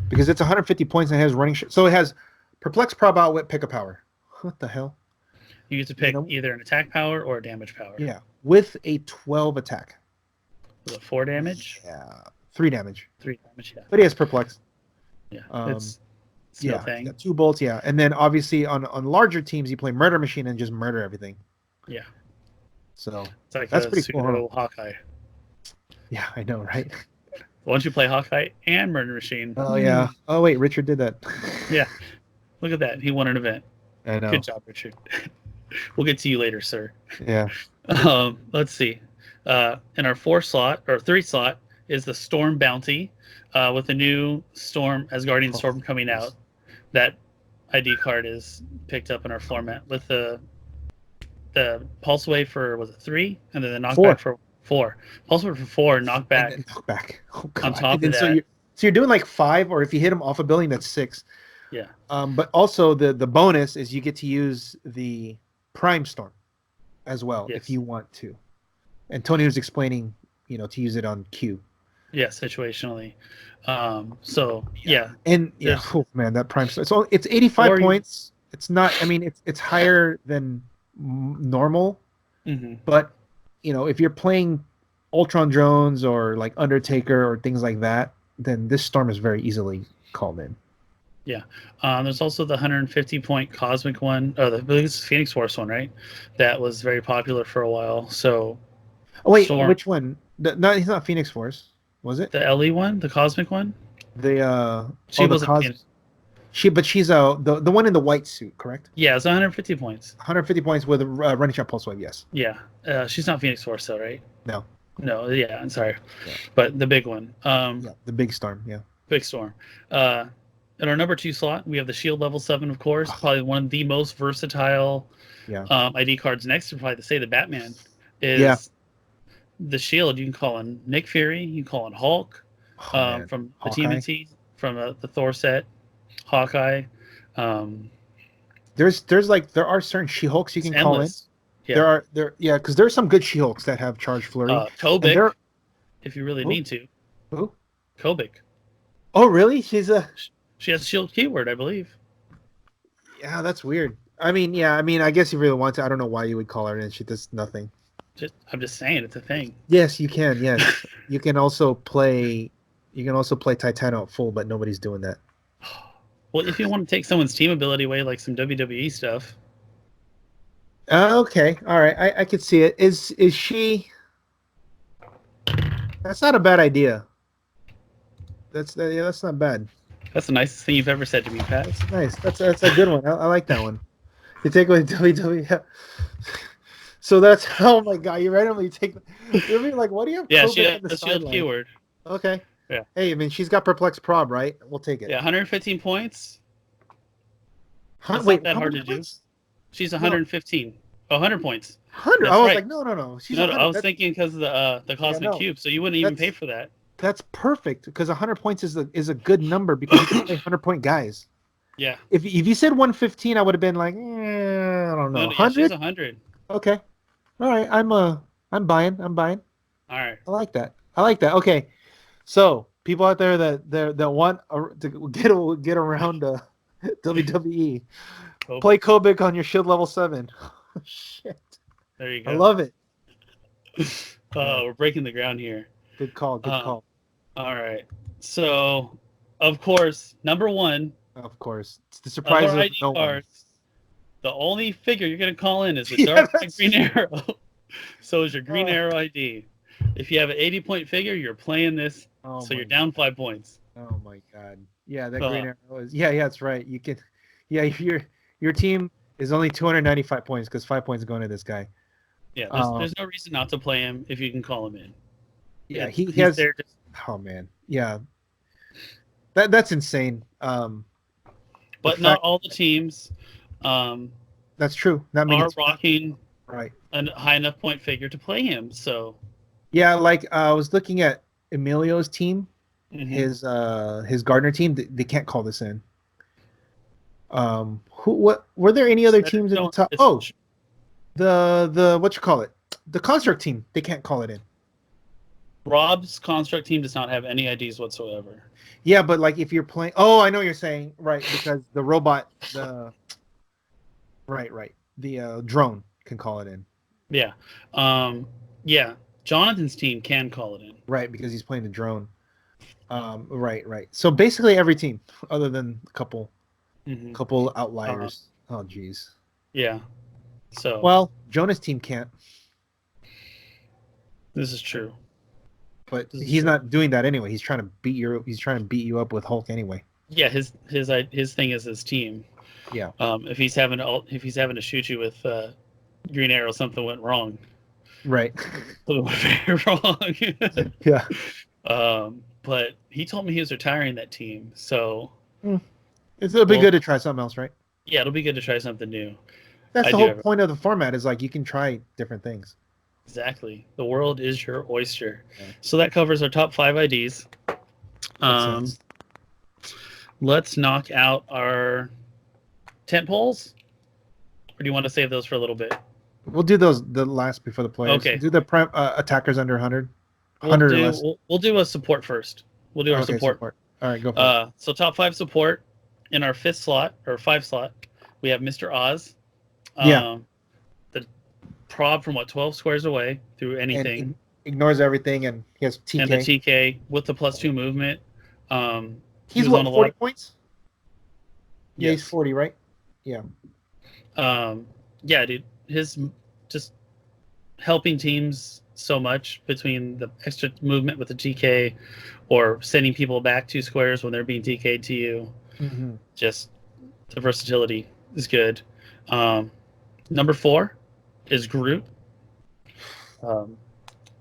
because it's 150 points and it has running. So it has Perplex, Prob, Outwit, Pick a Power. What the hell? You get to pick either an attack power or a damage power. Yeah, with a 12 attack. With a 4 damage. Yeah, 3 damage. 3 damage. Yeah. But he has Perplex. Yeah. It's no thing. 2 bolts. Yeah, and then obviously on larger teams you play Murder Machine and just murder everything. Yeah. So it's like that's pretty cool. Hawkeye. Yeah, I know, right? Why don't you play Hawkeye and Murder Machine? Oh yeah. Oh wait, Richard did that. Yeah. Look at that. He won an event. I know. Good job, Richard. We'll get to you later, sir. Yeah. Let's see. In our 3 slot is the Storm Bounty, with the new Storm Asgardian Storm coming out. That ID card is picked up in our floor mat with the Pulse Wave for 3, and then the knockback for 4. Pulse Wave for 4, knockback. Knockback. Oh, on top of that. So you're doing like 5, or if you hit them off a building, that's 6. Yeah. But also the bonus is you get to use the Prime Storm as well if you want to. And Tony was explaining, to use it on Q. Yeah, situationally. So yeah. And man, that Prime Storm. It's 85 points. It's not. I mean, it's higher than normal. Mm-hmm. But if you're playing Ultron drones or like Undertaker or things like that, then this storm is very easily called in. Yeah. There's also the 150 point cosmic one. Oh, I believe it's Phoenix Force one, right? That was very popular for a while. So, oh wait, Storm, which one? No, he's not Phoenix Force, was it? the LE one, the cosmic one. She the wasn't Phoenix. She's the one in the white suit, correct? Yeah, it's 150 points. 150 points with a running shot pulse wave, yes. Yeah. She's not Phoenix Force, though, right? No. No, yeah, I'm sorry. Yeah. But the big one. Yeah, the big storm, yeah. Big storm. In our number 2 slot, we have the Shield level 7, of course. Probably one of the most versatile ID cards. Next to probably to say the Batman is the Shield. You can call in Nick Fury. You can call in Hulk from the TMNT, from the Thor set. Hawkeye. There are certain She-Hulks you can call in. Yeah. Because there's some good She-Hulks that have charge flurry. Kobik, if you really need to. Who? Kobik. Oh, really? She has shield keyword, I believe. Yeah, that's weird. I mean, I guess you really want to. I don't know why you would call her in. She does nothing. I'm just saying, it's a thing. Yes, you can. Yes, you can also play. You can also play Titano at full, but nobody's doing that. Well, if you want to take someone's team ability away, like some WWE stuff. Okay, all right, I could see it. Is she? That's not a bad idea. That's not bad. That's the nicest thing you've ever said to me, Pat. That's nice. That's a good one. I like that one. You take away WWE. So that's, oh my god, you randomly take. You're like, what do you have? Yeah, she has the shield keyword. Okay. Yeah. Hey, I mean, she's got perplex prob, right? We'll take it. Yeah, 115 points. That's Wait, not that hard to do. She's 115. Oh, 100 points. 100. I was like, no. She's I was thinking because of the cosmic cube, so you wouldn't even pay for that. That's perfect because 100 points is a good number because you can play 100-point guys. Yeah. If you said 115, I would have been like, I don't know. 100. She's 100. Okay. All right. I'm buying. All right. I like that. Okay. So people out there that want to get around WWE, play Kobik on your shield level 7. Shit. There you go. I love it. We're breaking the ground here. Good call. All right. So, of course, number 1. Of course, it's the surprise of no one. The only figure you're going to call in is the Dark Green Arrow. So is your Green Arrow ID. If you have an 80-point figure, you're playing this, so you're down 5 points. Oh my god! Yeah, that Green Arrow is. Yeah, that's right. You can. Yeah, your team is only 295 points because 5 points going to this guy. Yeah, there's no reason not to play him if you can call him in. Yeah, he has. There oh man, yeah. That's insane. But not all the teams. That's true. That means are rocking right a high enough point figure to play him. So yeah, like I was looking at Emilio's team, his Gardner team. They can't call this in. What were there any other teams in the top? Oh, the what you call it? The Construct team. They can't call it in. Rob's Construct team does not have any IDs whatsoever. Yeah, but like if you're playing, oh, I know what you're saying, right? Because the robot, right, the drone can call it in. Yeah, yeah. Jonathan's team can call it in. Right, because he's playing the drone. Right. So basically every team, other than a couple outliers. Oh, geez. Yeah. So. Well, Jonah's team can't. This is true. But he's not doing that anyway. He's trying to beat you up with Hulk anyway. Yeah, his thing is his team. Yeah. If he's having to shoot you with Green Arrow, something went wrong. Right. Something went very wrong. Yeah. But he told me he was retiring that team, so it'll be good to try something else, right? Yeah, it'll be good to try something new. That's the whole point of the format is like you can try different things. Exactly. The world is your oyster. Yeah. So that covers our top 5 IDs. Let's knock out our tent poles. Or do you want to save those for a little bit? We'll do those the last before the players. Okay. Do the attackers under 100. We'll do a support first. We'll do our support. All right, go for it. So top 5 support in our 5th slot or 5 slot, we have Mr. Oz. The prob from 12 squares away through anything. ignores everything, and he has TK. And the TK with the +2 movement. He's what, 40 points? Yeah, yes. he's 40, right? Yeah. Yeah, dude. His just helping teams so much between the extra movement with the TK or sending people back 2 squares when they're being TK'd to you. Mm-hmm. Just the versatility is good. Number 4 is Groot. Wow.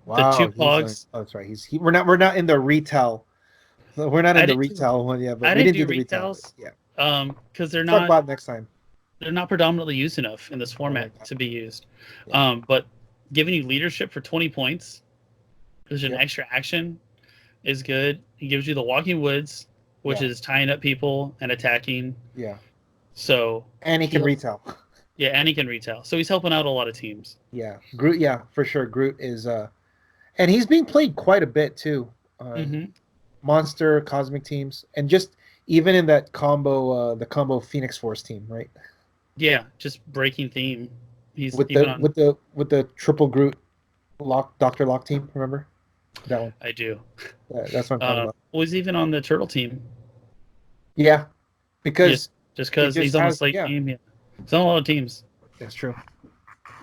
The 2 pogs. Oh, that's right. We're not in the retail. We're not in the retail one yet, but we didn't do the retails. Yeah. Because they're Talk not. about it next time. They're not predominantly used enough in this format to be used. Yeah. But giving you leadership for 20 points, there's an extra action, is good. He gives you the Walking Woods, which is tying up people and attacking. Yeah. So. And he can retail. Yeah, and he can retail. So he's helping out a lot of teams. Yeah, Groot. Yeah, for sure. Groot is, and he's being played quite a bit too. Monster, Cosmic teams, and just even in that combo, the combo Phoenix Force team, right? Yeah, just breaking theme. He's with the triple Groot Dr. Lock team. Remember that one? I do. That's what I'm talking about. Well, he's even on the Turtle team. Yeah, because just because he's on the Slate team. Yeah. He's on a lot of teams. That's true.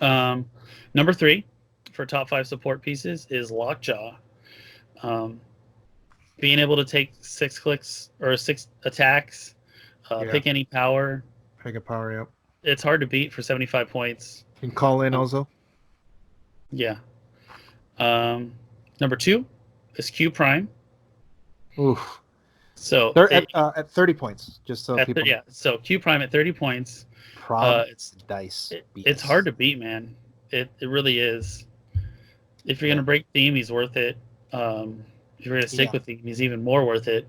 Number 3 for top 5 support pieces is Lockjaw. Being able to take 6 clicks or 6 attacks, pick any power. Pick a power, yep. It's hard to beat for 75 points. You can call in also. Yeah. Number 2 is Q Prime. Oof. So they're at 30 points, just so people. Yeah. So Q Prime at 30 points. It's dice. It's hard to beat, man. It really is. If you're gonna break theme, he's worth it. If you're gonna stick with theme, he's even more worth it.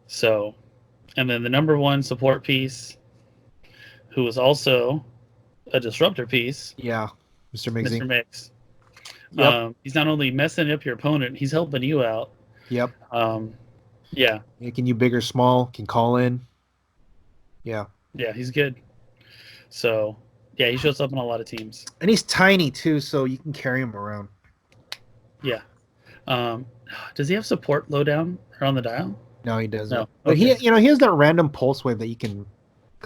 So, and then the number 1 support piece, who is also a disruptor piece. Yeah, Mr. Mixing. Mr. Mix. Yep. He's not only messing up your opponent, he's helping you out. Yep. Yeah. Making you big or small, can call in. Yeah. Yeah, he's good. So, yeah, he shows up in a lot of teams. And he's tiny, too, so you can carry him around. Yeah. Does he have support low down or on the dial? No, he doesn't. No. But he has that random pulse wave that you can,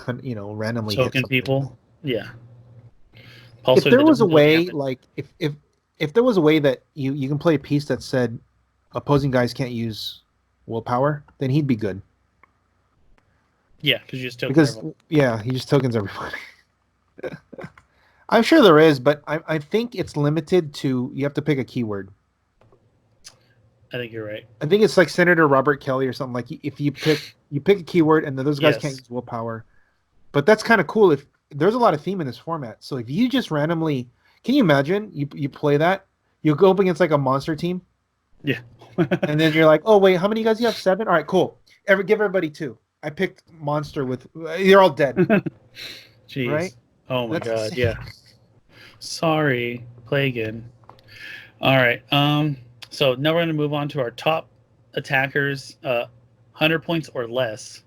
randomly token hit people. Yeah. If there was a way, like, if there was a way that you can play a piece that said opposing guys can't use willpower, then he'd be good. Yeah, because you just token everyone. He just tokens everybody. I'm sure there is, but I think it's limited to you have to pick a keyword. I think you're right. I think it's like Senator Robert Kelly or something. Like if you pick a keyword and those guys can't use willpower, but that's kind of cool. If there's a lot of theme in this format, so if you just randomly, can you imagine you play that, you go up against like a monster team, and then you're like, oh wait, how many guys do you have? 7. All right, cool. Give everybody 2. I picked monster with. You're all dead. Jeez. Right? Oh my god. Insane. Yeah. Sorry. Play again. All right. So now we're going to move on to our top attackers, 100 points or less.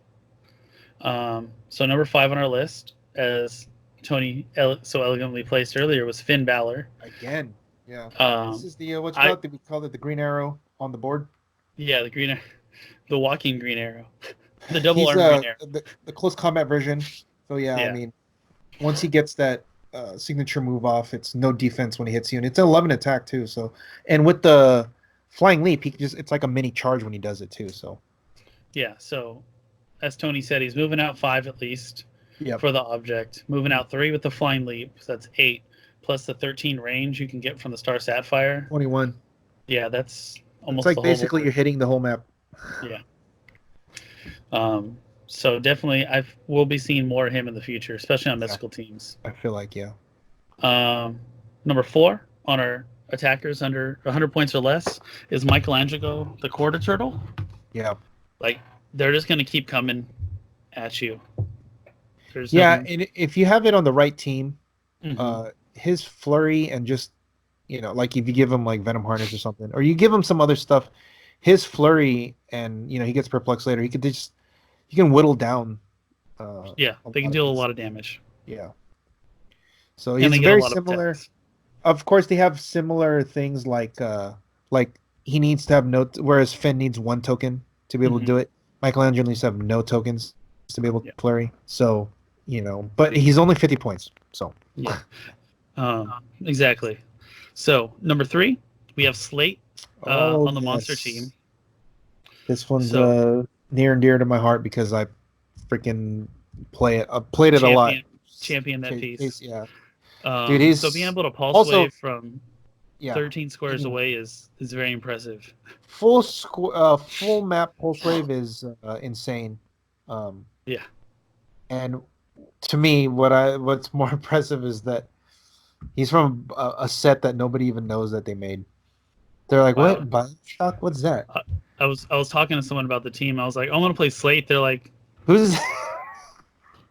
So number 5 on our list, as Tony so elegantly placed earlier, was Finn Balor. Again, yeah. This is the we call it the green arrow on the board. Yeah, the walking green arrow, the double arm green arrow, the close combat version. So I mean, once he gets that signature move off, it's no defense when he hits you, and it's an 11 attack too. So, and with the flying leap, it's like a mini charge when he does it too. So, yeah. So, as Tony said, he's moving out 5 at least for the object. Moving out 3 with the flying leap, so that's 8 plus the 13 range you can get from the Star Sapphire. 21. Yeah, that's almost. It's like basically you're hitting the whole map. Yeah. So definitely, we'll be seeing more of him in the future, especially on mystical teams. I feel like, Number 4 on our attackers under 100 points or less is Michelangelo, the Quarter Turtle. Yeah. Like, they're just going to keep coming at you. And if you have it on the right team, his flurry and just, like if you give him like Venom Harness or something, or you give him some other stuff, his flurry and, he gets perplexed later, you can whittle down. They can deal a lot of damage. Yeah. So he's very similar. of course they have similar things like he needs to have whereas Finn needs one token to be able to do it. Michelangelo needs to have no tokens to be able to flurry. So, but he's only 50 points. So yeah, exactly. So number 3, we have Slate on the monster team. This one's near and dear to my heart because I freaking play it. I played it a lot. Champion that piece. Yeah. Dude, so being able to pulse wave from 13 squares away is very impressive. Full map pulse wave is insane. Yeah. And to me, what's more impressive is that he's from a set that nobody even knows that they made. They're like, wow. What? Bioshock? What's that? I was talking to someone about the team. I was like, I want to play Slate. They're like, who's?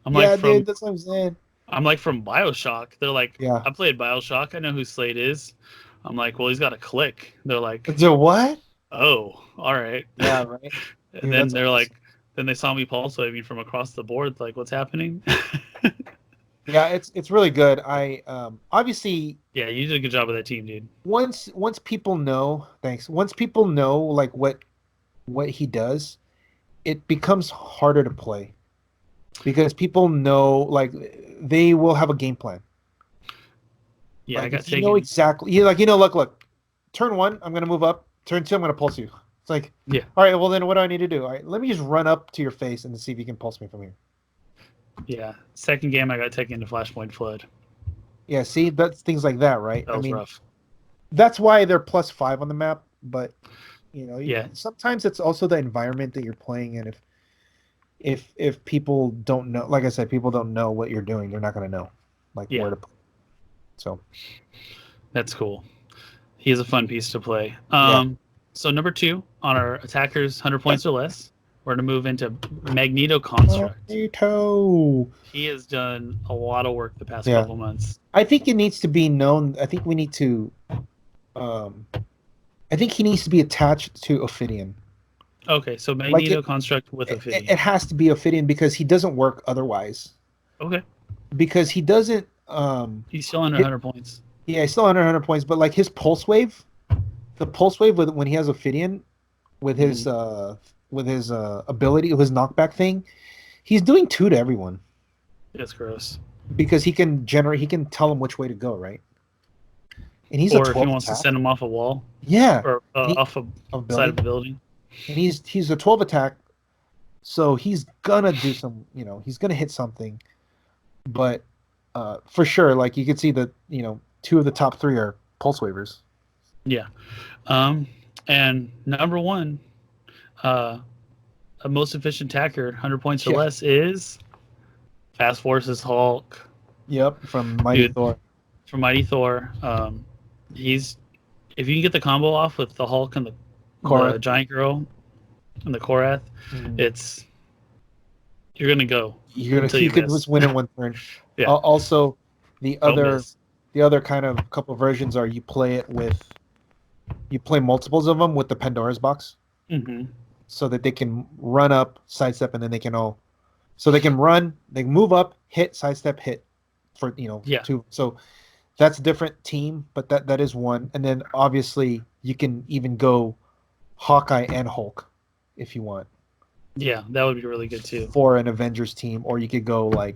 dude, that's what I'm saying. I'm like, from Bioshock. They're like, yeah. I played Bioshock. I know who Slate is. I'm like, well, he's got a click. They're like, the what? Oh, all right. Yeah, right. And dude, then they're awesome. Like, then they saw me pulse waving from across the board. Like, what's happening? Yeah, it's really good. I obviously. Yeah, you did a good job with that team, dude. Once people know, thanks. Once people know like what he does, it becomes harder to play because people know like they will have a game plan. Yeah, like, I got taken. You know exactly. You look. Turn 1, I'm gonna move up. Turn 2, I'm gonna pulse you. It's like, yeah. All right, well then, what do I need to do? All right, let me just run up to your face and see if you can pulse me from here. Yeah. Second game, I got taken into Flashpoint Flood. Yeah, see, that's things like that, right? That was rough. That's why they're +5 on the map, but sometimes it's also the environment that you're playing in. If people don't know, like I said, people don't know what you're doing, they're not going to know where to play. So that's cool. He is a fun piece to play. So number 2 on our attackers, 100 points or less, we're going to move into Magneto Construct. Magneto. He has done a lot of work the past couple months. I think it needs to be known. I think we need to. I think he needs to be attached to Ophidian. Okay, so Magneto Construct with Ophidian. It has to be Ophidian because he doesn't work otherwise. Okay. Because he doesn't. He's still under 100 points. Yeah, he's still under 100 points, but like his pulse wave, when he has Ophidian, with his ability, his knockback thing, he's doing 2 to everyone. That's gross. Because he can tell him which way to go, right? And he's or if he wants to send him off a wall. Yeah. Or off a side of the building. And he's a 12 attack, so he's gonna do some, he's gonna hit something. But for sure, like you can see that, 2 of the top 3 are pulse waivers. Yeah. And number 1, a most efficient attacker, 100 points or less, is Fast Forces Hulk. Yep, from Mighty Thor. From Mighty Thor. If you can get the combo off with the Hulk and the Giant Girl and the Korath, you're gonna go. You can just win in one turn. Yeah. Also, the other kind of couple versions are you play multiples of them with the Pandora's box, so that they can run up, sidestep, and then they can move up, hit, sidestep, hit for 2. So that's a different team, but that is one. And then obviously you can even go Hawkeye and Hulk if you want. Yeah, that would be really good too. For an Avengers team, or you could go like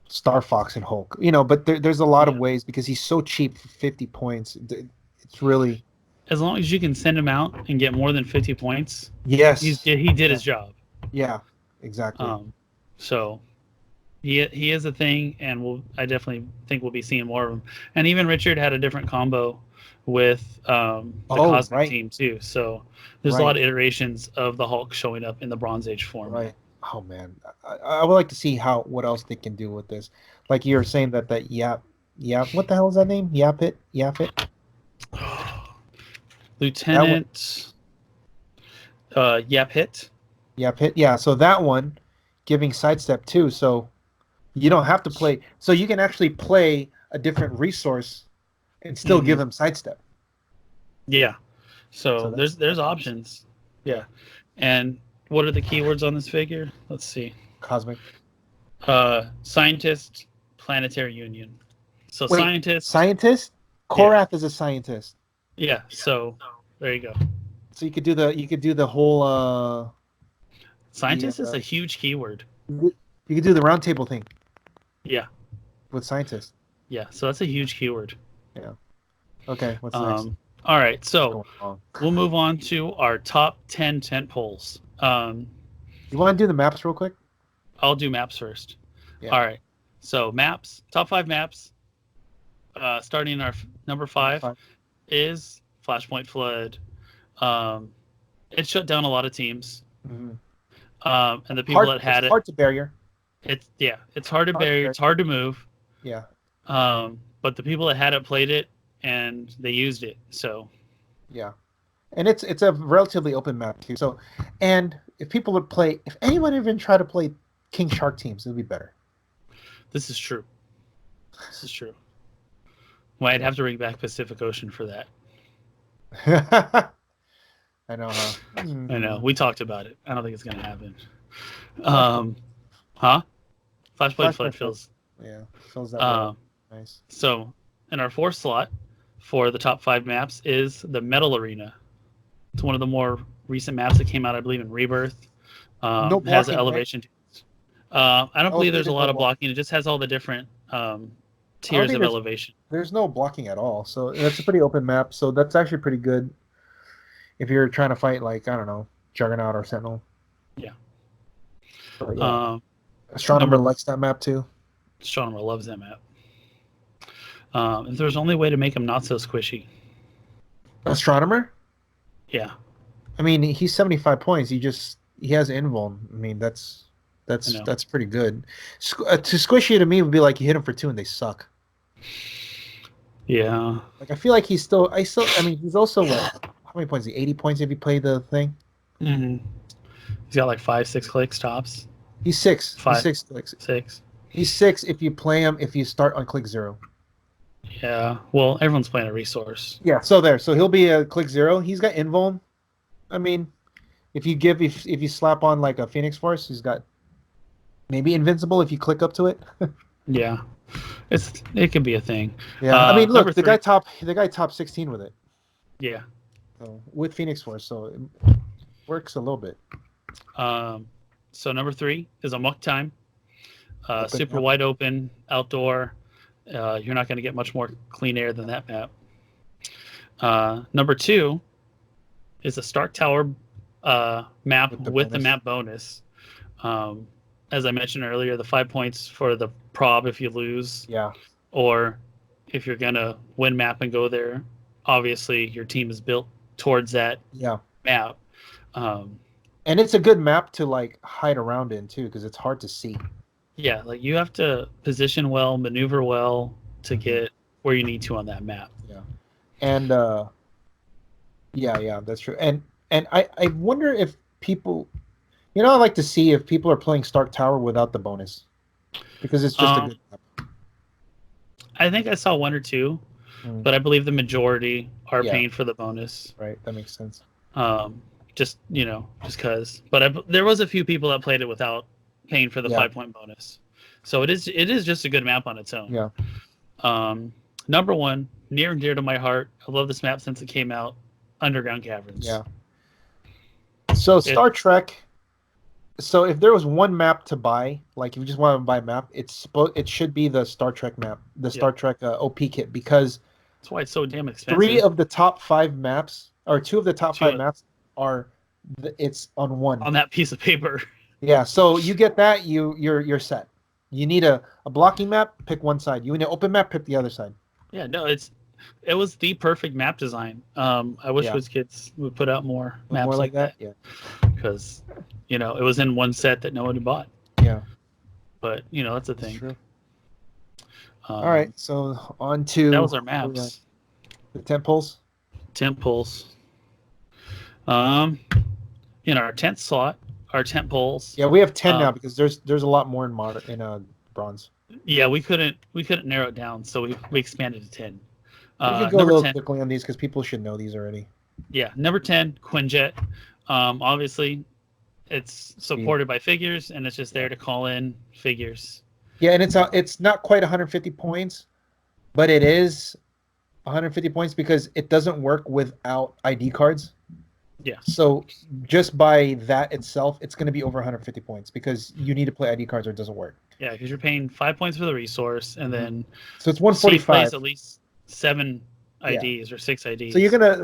Star Fox and Hulk. But there's a lot of ways because he's so cheap for 50 points. It's really, as long as you can send him out and get more than 50 points. Yes, he did his job. Yeah, exactly. So he is a thing, and I definitely think we'll be seeing more of him. And even Richard had a different combo with the Cosmic team too. So there's a lot of iterations of the Hulk showing up in the Bronze Age form. Right. Oh man, I would like to see what else they can do with this. Like you were saying that Yap. What the hell is that name? Yapit. Lieutenant Yapit. Yapit. Yeah. So that one, giving sidestep too. So you don't have to play. So you can actually play a different resource and still give him sidestep. Yeah. So there's options. Yeah. And what are the keywords on this figure? Let's see. Cosmic. Scientist, Planetary Union. So Wait, scientist. Scientist? Korath is a scientist. Yeah. So there you go. So you could do the whole Scientist is a huge keyword. you could do the round table thing. Yeah. With scientist. Yeah. So that's a huge keyword. Yeah. Okay. What's next? All right. So we'll move on to our top 10 tent poles. You want to do the maps real quick? I'll do maps first. Yeah. All right. So maps, top 5 maps. Starting in our number 5 is Flashpoint Flood. It shut down a lot of teams. Mm-hmm. And the people that had it's hard to barrier. It's hard to barrier. It's hard to move. Yeah. But the people that had it played it and they used it. So. Yeah, and it's a relatively open map too. So, and if anyone even try to play King Shark teams, it would be better. This is true. Well, I'd have to bring back Pacific Ocean for that. I know, huh? I know. We talked about it. I don't think it's going to happen. Flashpoint Flood feels that nice. So, in our 4th slot for the top 5 maps is the Metal Arena. It's one of the more recent maps that came out, I believe, in Rebirth. No blocking, it has an elevation. Right? I don't believe there's a lot of blocking. It just has all the different tiers of elevation. There's no blocking at all. So that's a pretty open map. So that's actually pretty good if you're trying to fight, like, I don't know, Juggernaut or Sentinel. Yeah. But, yeah. Astronomer likes that map too. Astronomer loves that map. If there's only way to make him not so squishy. Astronomer? Yeah. I mean, he's 75 points. He has invuln. I mean, that's pretty good. To squish you to me would be like you hit him for 2 and they suck. Yeah. Like I feel like he's also what? How many points? 80 points if you play the thing. Mm-hmm. He's got like 5-6 clicks tops. He's 6. 5. He's 6 clicks. 6. He's 6 if you play him. If you start on click 0. Yeah. Well, everyone's playing a resource. Yeah. So he'll be a click 0. He's got invuln. I mean, if you slap on like a Phoenix Force, he's got maybe invincible if you click up to it. Yeah. It could be a thing. Yeah. I mean, look, the guy top 16 with it. Yeah. So, with Phoenix Force, so it works a little bit. So number 3 is Amok Time. Super wide open, outdoor. You're not going to get much more clean air than that map. Number 2 is a Stark Tower map with the map bonus. As I mentioned earlier, the 5 points for the prob if you lose. Yeah. Or if you're going to win map and go there, obviously your team is built towards that map. And it's a good map to like hide around in too, because it's hard to see. Yeah, like you have to position well, maneuver well to get where you need to on that map. Yeah. And yeah, that's true. And I wonder if people, I like to see if people are playing Stark Tower without the bonus, because it's just a good map. I think I saw 1 or 2, but I believe the majority are paying for the bonus. Right, that makes sense. Just because. But there was a few people that played it without paying for the 5-point bonus. So it is just a good map on its own. Yeah. Number 1, near and dear to my heart. I love this map since it came out. Underground Caverns. Yeah. So Star Trek. So if there was one map to buy, like if you just want to buy a map, it should be the Star Trek map, the Star Trek OP kit, because that's why it's so damn expensive. 3 of the top 5 maps, or 2 of the top 5 maps are it's on one on that piece of paper. Yeah, so you get that, you're set. You need a blocking map, pick one side. You need an open map, pick the other side. Yeah, no, it was the perfect map design. I wish WizKids would put out more maps like that. Yeah, because it was in one set that no one had bought. Yeah, but that's the thing. That's true. All right, so on to that was our maps. The tent poles. Tent poles. In our 10th slot, our tent poles. Yeah, we have 10 now because there's a lot more in bronze. Yeah, we couldn't narrow it down, so we expanded to 10. We can go a little quickly on these because people should know these already. Yeah, number 10, Quinjet. Obviously, it's supported by figures, and it's just there to call in figures. Yeah, and it's not quite 150 points, but it is 150 points because it doesn't work without ID cards. Yeah. So just by that itself, it's going to be over 150 points because you need to play ID cards or it doesn't work. Yeah, because you're paying 5 points for the resource, and then so it's 145. Steve plays at least 7 IDs or 6 IDs.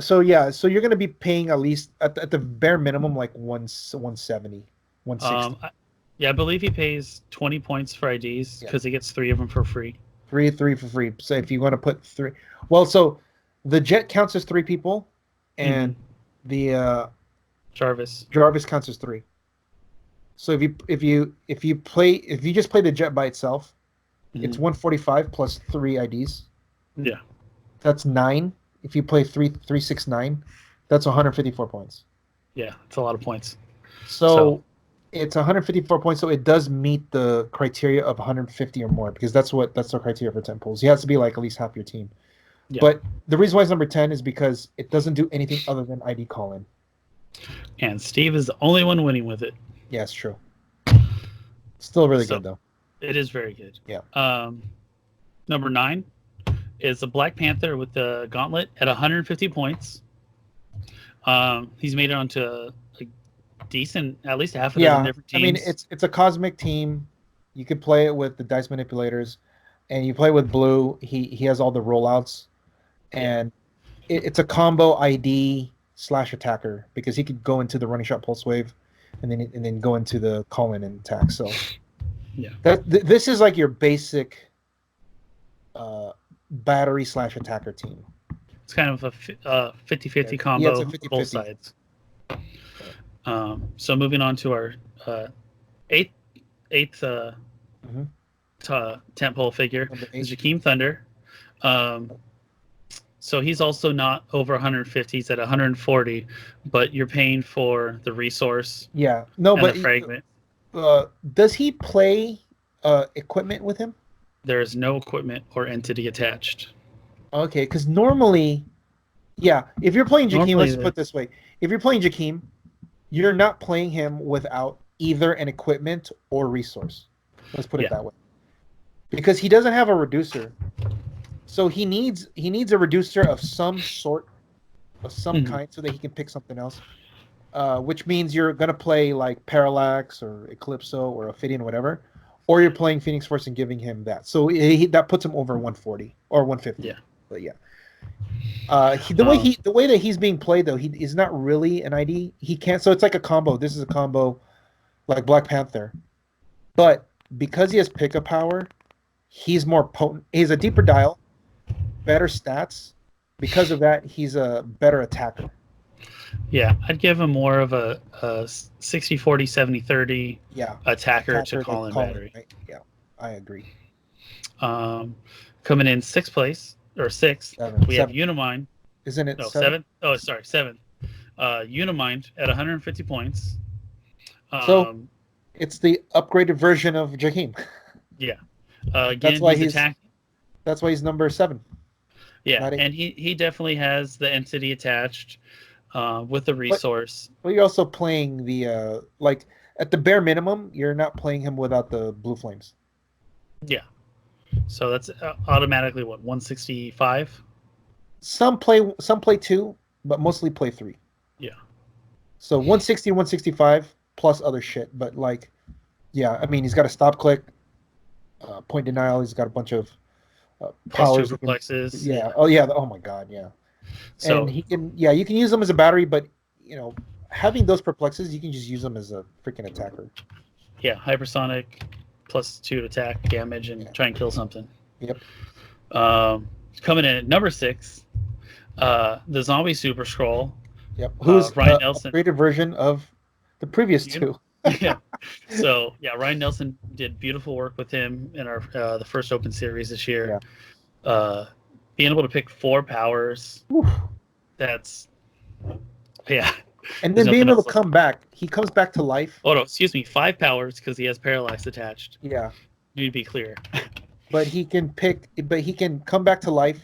So you're gonna be paying at least at the bare minimum like 170, 160. I believe he pays 20 points for IDs because he gets 3 of them for free. Three for free. So if you want to put 3, well, so the Jet counts as 3 people, and the Jarvis counts as 3. So if you just play the Jet by itself, it's 145 plus 3 IDs. Yeah, that's 9. If you play 369, that's 154 points. Yeah, it's a lot of points. So it's 154 points. So it does meet the criteria of 150 or more because that's the criteria for 10 pulls. You have to be like at least half your team. Yeah. But the reason why it's number 10 is because it doesn't do anything other than ID call-in. And Steve is the only one winning with it. Yeah, it's true. Still really good though. It is very good. Yeah. Number 9 is a Black Panther with the gauntlet at 150 points. He's made it onto a decent, at least half of the different teams. I mean, it's a cosmic team. You could play it with the dice manipulators, and you play with blue. He has all the rollouts, and it's a combo ID / attacker because he could go into the running shot pulse wave, and then go into the call-in and attack. So this is like your basic battery / attacker team. It's kind of a 50-50 combo on both sides. So moving on to our eighth tentpole figure is Jakeem Thunder. So he's also not over 150. He's at 140, but you're paying for the resource. Yeah, no, but the fragment. Does he play equipment with him? There is no equipment or entity attached. Okay, because normally, if you're playing Jakeem, let's put it this way: if you're playing Jakeem, you're not playing him without either an equipment or resource. Let's put it that way, because he doesn't have a reducer, so he needs a reducer of some sort, of some kind, so that he can pick something else. Which means you're gonna play like Parallax or Eclipso or Ophidian or whatever. Or you're playing Phoenix Force and giving him that. So that puts him over 140 or 150. Yeah. But the way that he's being played though, he is not really an ID. He can't. So it's like a combo. This is a combo like Black Panther. But because he has pickup power, he's more potent. He's a deeper dial, better stats. Because of that, he's a better attacker. Yeah, I'd give him more of a 60-40, 70-30 attacker to call-in battery. Right? Yeah, I agree. Coming in 6th place, or 6th, we have Unimind. Isn't it 7? Oh, sorry, 7th. Unimind at 150 points. So it's the upgraded version of Jakeem. Yeah. Again, he's attacking. That's why he's number 7. Yeah, and he definitely has the entity attached. With the resource. But you're also playing the like at the bare minimum, you're not playing him without the blue flames. Yeah. So that's automatically what, 165? Some play 2, but mostly play 3. Yeah. So 160, 165 plus other shit, but like I mean he's got a stop click, point denial, he's got a bunch of powers, perplexes. Oh my god, yeah. So, and he can, you can use them as a battery, but having those perplexes, you can just use them as a freaking attacker. Yeah, hypersonic +2 to attack damage and try and kill something. Yep. Coming in at number 6, the Zombie Super Scroll. Yep. Who's Ryan Nelson? A upgraded version of the previous 2. Yeah. So Ryan Nelson did beautiful work with him in our the first Open Series this year. Yeah. Being able to pick 4 powers, that's and then being able to come back. He comes back to life. Oh no, excuse me, 5 powers because he has Parallax attached. Yeah, need to be clear. But he can come back to life,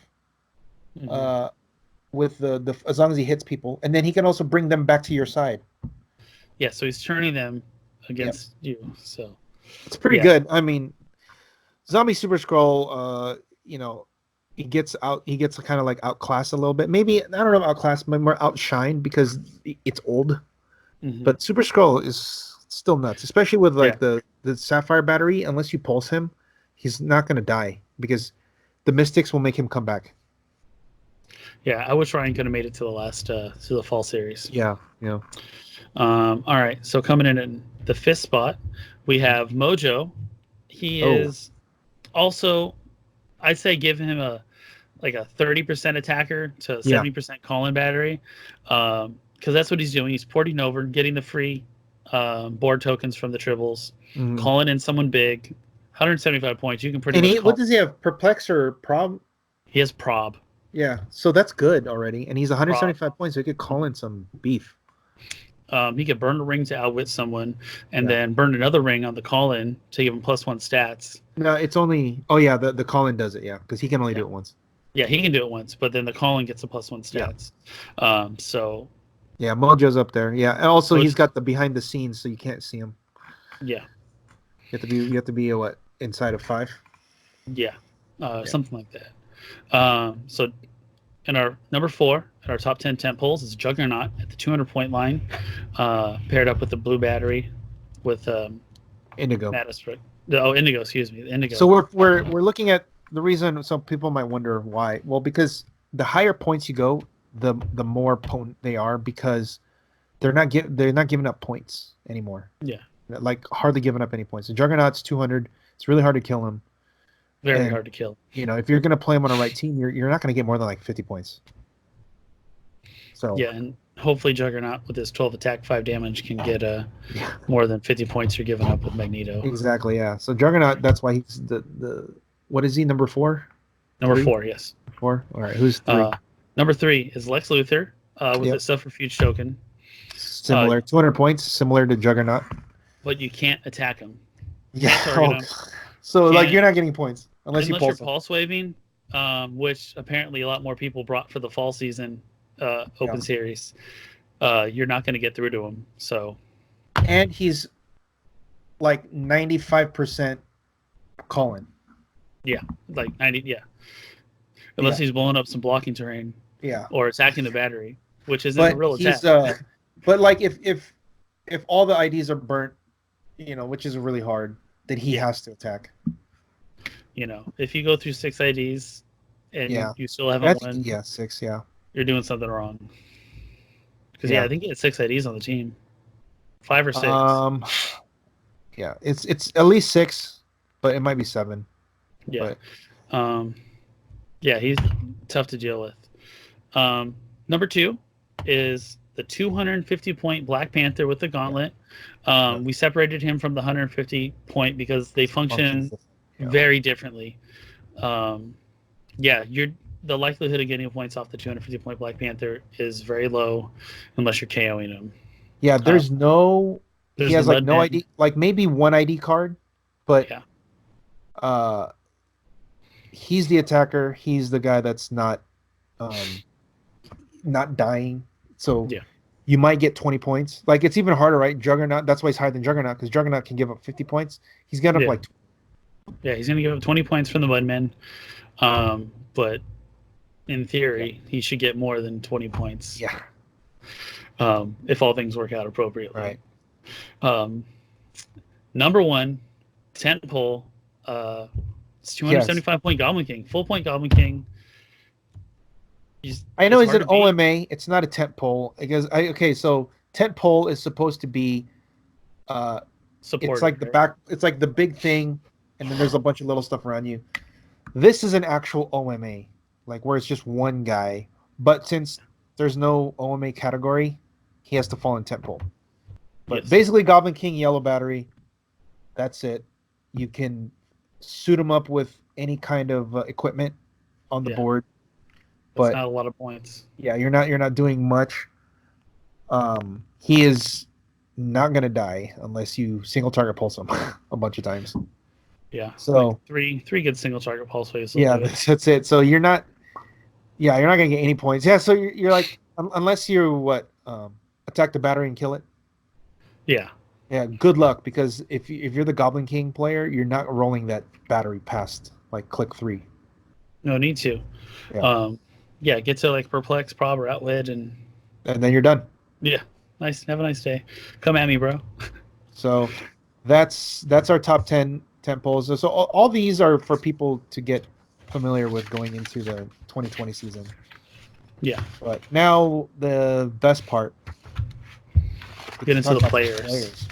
with the as long as he hits people, and then he can also bring them back to your side. Yeah, so he's turning them against you. So it's pretty good. I mean, Zombie Super Scroll, he gets kind of like outclassed a little bit. Maybe I don't know, outclassed, but more outshined because it's old. Mm-hmm. But Super Skrull is still nuts, especially with like the Sapphire battery. Unless you pulse him, he's not gonna die because the Mystics will make him come back. Yeah, I wish Ryan could have made it to the fall series. Yeah. All right, so coming in the fifth spot, we have Mojo. He is also, I'd say, give him a 30% attacker to 70% call-in battery, because that's what he's doing. He's porting over, getting the free board tokens from the tribbles, calling in someone big, 175 points. You can pretty much. What does he have? Perplex or Prob? He has Prob. Yeah, so that's good already, and he's 175 points. So he could call in some beef. He could burn a ring to outwit someone, and then burn another ring on the call-in to give him +1 stats. No, it's only. Oh yeah, the call-in does it. Yeah, because he can only do it once. Yeah, he can do it once, but then the call-in gets a +1 stats. So. Yeah, Mojo's up there. Yeah, and also he's got the behind the scenes, so you can't see him. Yeah. You have to be what, inside of 5? Yeah, something like that. So in our number 4 at our top 10 tent poles is Juggernaut at the 200-point line, paired up with the blue battery with Indigo. Indigo, excuse me, Indigo. So we're looking at the reason. Some people might wonder why. Well, because the higher points you go, the more potent they are, because they're not giving up points anymore. Yeah, like hardly giving up any points. The Juggernaut's 200. It's really hard to kill him. Very hard to kill. If you're going to play him on a right team, you're not going to get more than like 50 points. So yeah, and hopefully Juggernaut with his 12 attack, 5 damage can get more than 50 points you're giving up with Magneto. Exactly, yeah. So Juggernaut, that's why he's the what is he, number 4? Number 3? 4, yes. 4. All right, who's 3? Number 3 is Lex Luthor with a Subterfuge token. Similar, 200 points, similar to Juggernaut. But you can't attack him. Yeah. So like you're not getting points unless you're pulse waving, which apparently a lot more people brought for the fall season Open Series. You're not going to get through to him. So, and he's like 95% calling. Yeah, like 90. Yeah, unless he's blowing up some blocking terrain. Yeah, or attacking the battery, which isn't a real attack. But like if all the IDs are burnt, which is really hard, then he has to attack. If you go through 6 IDs and you still haven't won, 6, yeah, you're doing something wrong. Because I think he had 6 IDs on the team, 5 or 6. Yeah, it's at least 6, but it might be 7. Yeah, he's tough to deal with. Number 2 is the 250-point Black Panther with the gauntlet. We separated him from the 150-point because they function very differently. The likelihood of getting points off the 250-point Black Panther is very low unless you're KOing him. Yeah, he has like no ID, like maybe one ID card, but he's the attacker. He's the guy that's not dying. So you might get 20 points. Like it's even harder, right? Juggernaut. That's why he's higher than Juggernaut, because Juggernaut can give up 50 points. He's got up like. Yeah, he's gonna give up 20 points from the Mudmen, but in theory, he should get more than 20 points. Yeah. If all things work out appropriately. Right. Number 1, tent pole. It's 275-point Goblin King, full point Goblin King. I know he's an OMA. It's not a tent pole because so tent pole is supposed to be supportive, it's like the back. It's like the big thing, and then there's a bunch of little stuff around you. This is an actual OMA, like where it's just one guy. But since there's no OMA category, he has to fall in tent pole. But basically, Goblin King, yellow battery. That's it. You can suit him up with any kind of equipment on the board. But not a lot of points. Yeah, you're not doing much. He is not gonna die unless you single target pulse him a bunch of times. Yeah. So like three good single target pulse waves. Yeah, that's it. So you're not gonna get any points. Yeah. So you're like unless you attack the battery and kill it. Yeah. Yeah. Good luck, because if you're the Goblin King player, you're not rolling that battery past like click 3. No need to. Yeah. Get to like perplex, prob, or outwit, and then you're done. yeah, nice. Have a nice day. Come at me, bro. So that's our top 10 polls. So all these are for people to get familiar with going into the 2020 season. Yeah. But now the best part. Get into the players.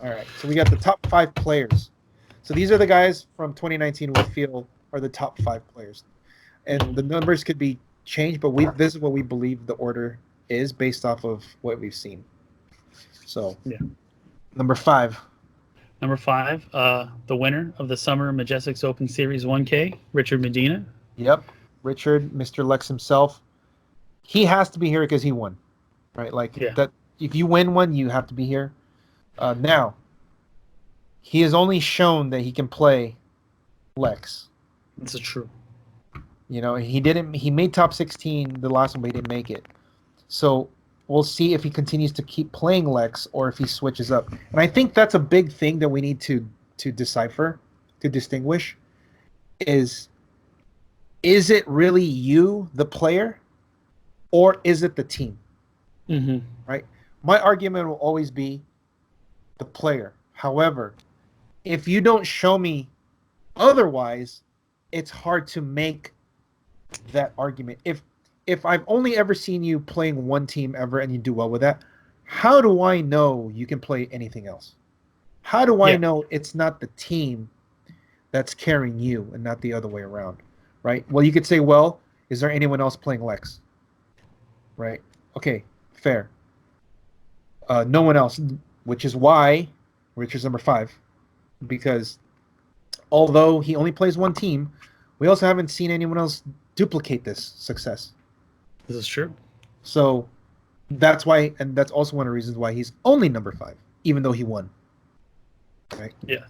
All right. So we got the top 5 players. So these are the guys from 2019 we feel are the top 5 players. And the numbers could be changed, but this is what we believe the order is based off of what we've seen. So, yeah. Number 5. The winner of the Summer Majestix Open Series 1K, Richard Medina. Yep. Richard, Mr. Lex himself. He has to be here because he won. Right? That. If you win one, you have to be here. Now, he has only shown that he can play Lex. This is true. He made top 16 the last one, but he didn't make it. So we'll see if he continues to keep playing Lex or if he switches up. And I think that's a big thing that we need to decipher, to distinguish, is it really you, the player, or is it the team? Mm-hmm. Right? My argument will always be the player. However, if you don't show me otherwise, it's hard to make that argument. If I've only ever seen you playing one team ever and you do well with that, how do I know you can play anything else? How do I know it's not the team that's carrying you and not the other way around? Right? Well, you could say, well, is there anyone else playing Lex? Right? Okay, fair. No one else, which is why Richard's number 5, because although he only plays one team, we also haven't seen anyone else duplicate this success. This is true. So that's why, and that's also one of the reasons why he's only number 5, even though he won. Right? Yeah.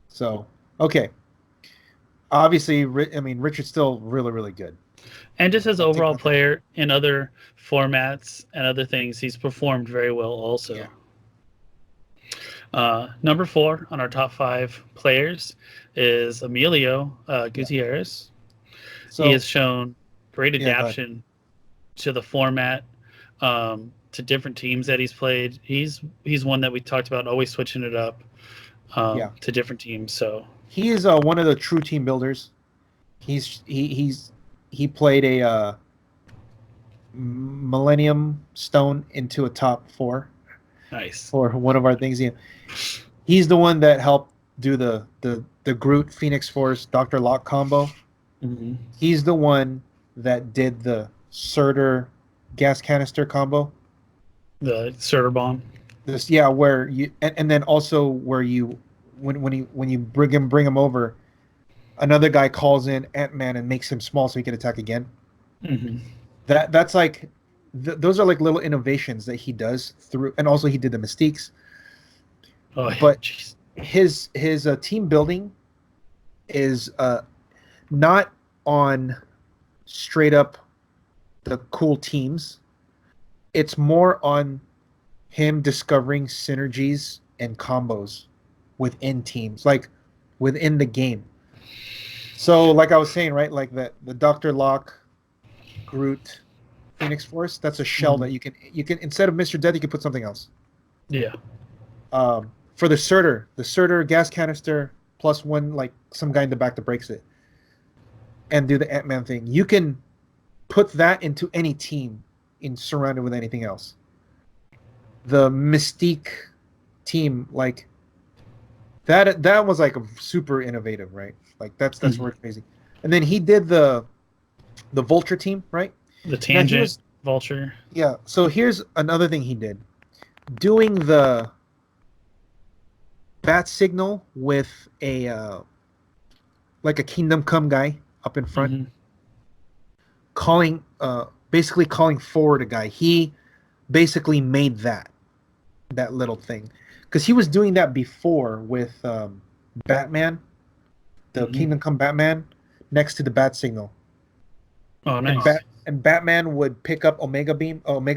So, okay. Obviously, Richard's still really, really good. And just as overall player in other formats and other things, he's performed very well also. Yeah. Number 4 on our top 5 players is Emilio Gutierrez. So, he has shown great adaptation to the format, to different teams that he's played. He's one that we talked about, always switching it up to different teams. So he is one of the true team builders. He played a Millennium Stone into a top 4. Nice. For one of our things. He's the one that helped do the Groot Phoenix Force Dr. Locke combo. Mm-hmm. He's the one that did the Surtur gas canister combo. The Surtur bomb. Where you and then also where you when you bring him over, another guy calls in Ant-Man and makes him small so he can attack again. Mm-hmm. That's like those are like little innovations that he does through, and also he did the Mystiques. Oh, but geez. his team building is not on straight up the cool teams. It's more on him discovering synergies and combos within teams, like within the game. So, like I was saying, right, like the Dr. Locke, Groot, Phoenix Force. That's a shell that you can instead of Mr. Death, you can put something else. Yeah. For the Surtur gas canister plus one, like some guy in the back that breaks it, and do the Ant-Man thing. You can put that into any team surrounded with anything else. The Mystique team, like that was like a super innovative, right? Like that's really crazy. And then he did the Vulture team, right? The Tangent Vulture. Yeah. So here's another thing he did. Doing the bat signal with a like a Kingdom Come guy up in front, basically calling forward a guy. He basically made that little thing because he was doing that before with Batman, the Kingdom Come Batman, next to the bat signal. Oh, nice. And Batman would pick up Omega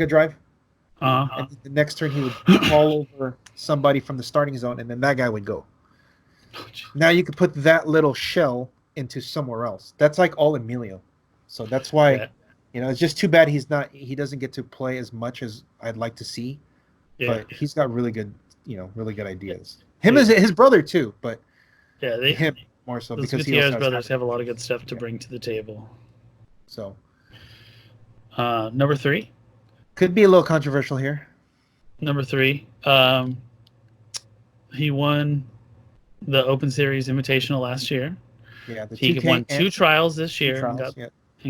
Drive. And the next turn he would call over somebody from the starting zone, and then that guy would go. Now you could put that little shell into somewhere else. That's like all Emilio. So that's why, it's just too bad he doesn't get to play as much as I'd like to see. Yeah. But he's got really good ideas. Him as his brother too, but him more so because Gutierrez brothers have a lot of good stuff to bring to the table. So, number 3 could be a little controversial here. Number 3, he won the Open Series Invitational last year. Yeah, he won 2 trials this year and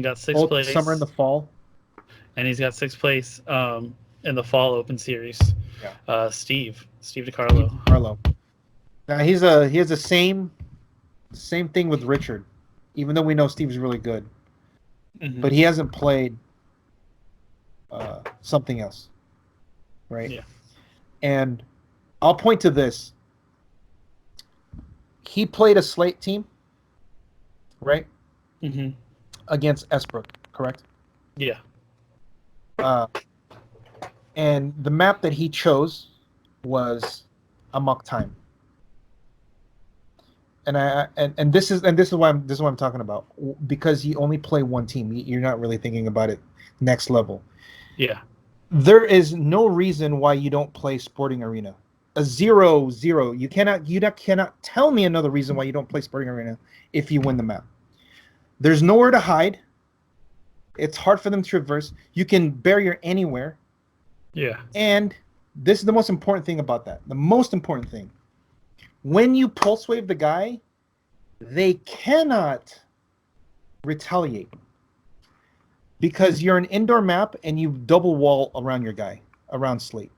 got 6th place. Summer and the fall, and he's got 6th place in the fall Open Series. Yeah. Steve DiCarlo. Now he has the same thing with Richard, even though we know Steve's really good, but he hasn't played something else, right? Yeah. And I'll point to this. He played a slate team, right? Mm-hmm. Against Esbrook, correct? Yeah. And the map that he chose was Amok Time. And this is why I'm talking about, because you only play one team. You're not really thinking about it next level. Yeah. There is no reason why you don't play Sporting Arena. A 0-0. You cannot tell me another reason why you don't play Sporting Arena if you win the map. There's nowhere to hide. It's hard for them to traverse. You can barrier anywhere. Yeah. And this is the most important thing about that. The most important thing. When you pulse wave the guy, they cannot retaliate. Because you're an indoor map and you double wall around your guy, around slate.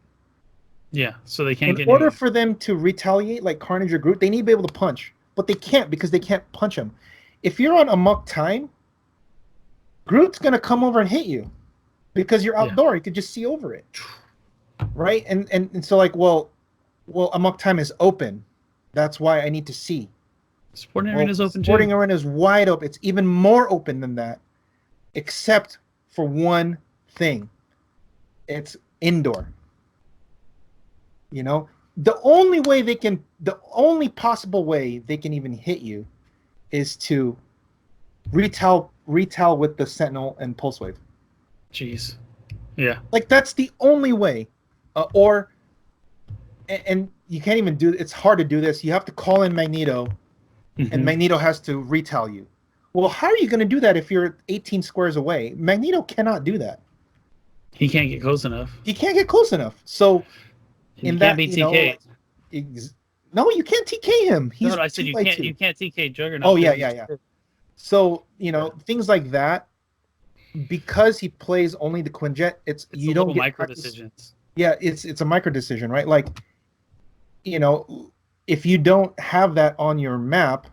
Yeah, so they can't In order for them to retaliate like Carnage or Groot, they need to be able to punch. But they can't because they can't punch him. If you're on Amok Time, Groot's going to come over and hit you because you're outdoor. You could just see over it. Right? And so like, well, Amok Time is open. That's why I need to see. Sporting Arena is open too. Sporting Arena is wide open. It's even more open than that, except for one thing. It's indoor. The only possible way they can even hit you is to retell with the Sentinel and Pulse Wave. Jeez. Yeah. Like that's the only way. And you can't even do it. It's hard to do this. You have to call in Magneto, and Magneto has to retell you. Well, how are you going to do that if you're 18 squares away? Magneto cannot do that. He can't get close enough. So you can't be TK. No, you can't TK him. No, I said you can't TK Juggernaut. Oh yeah. So things like that, because he plays only the Quinjet. It's you don't get micro decisions. Yeah, it's a micro decision, right? Like, if you don't have that on your map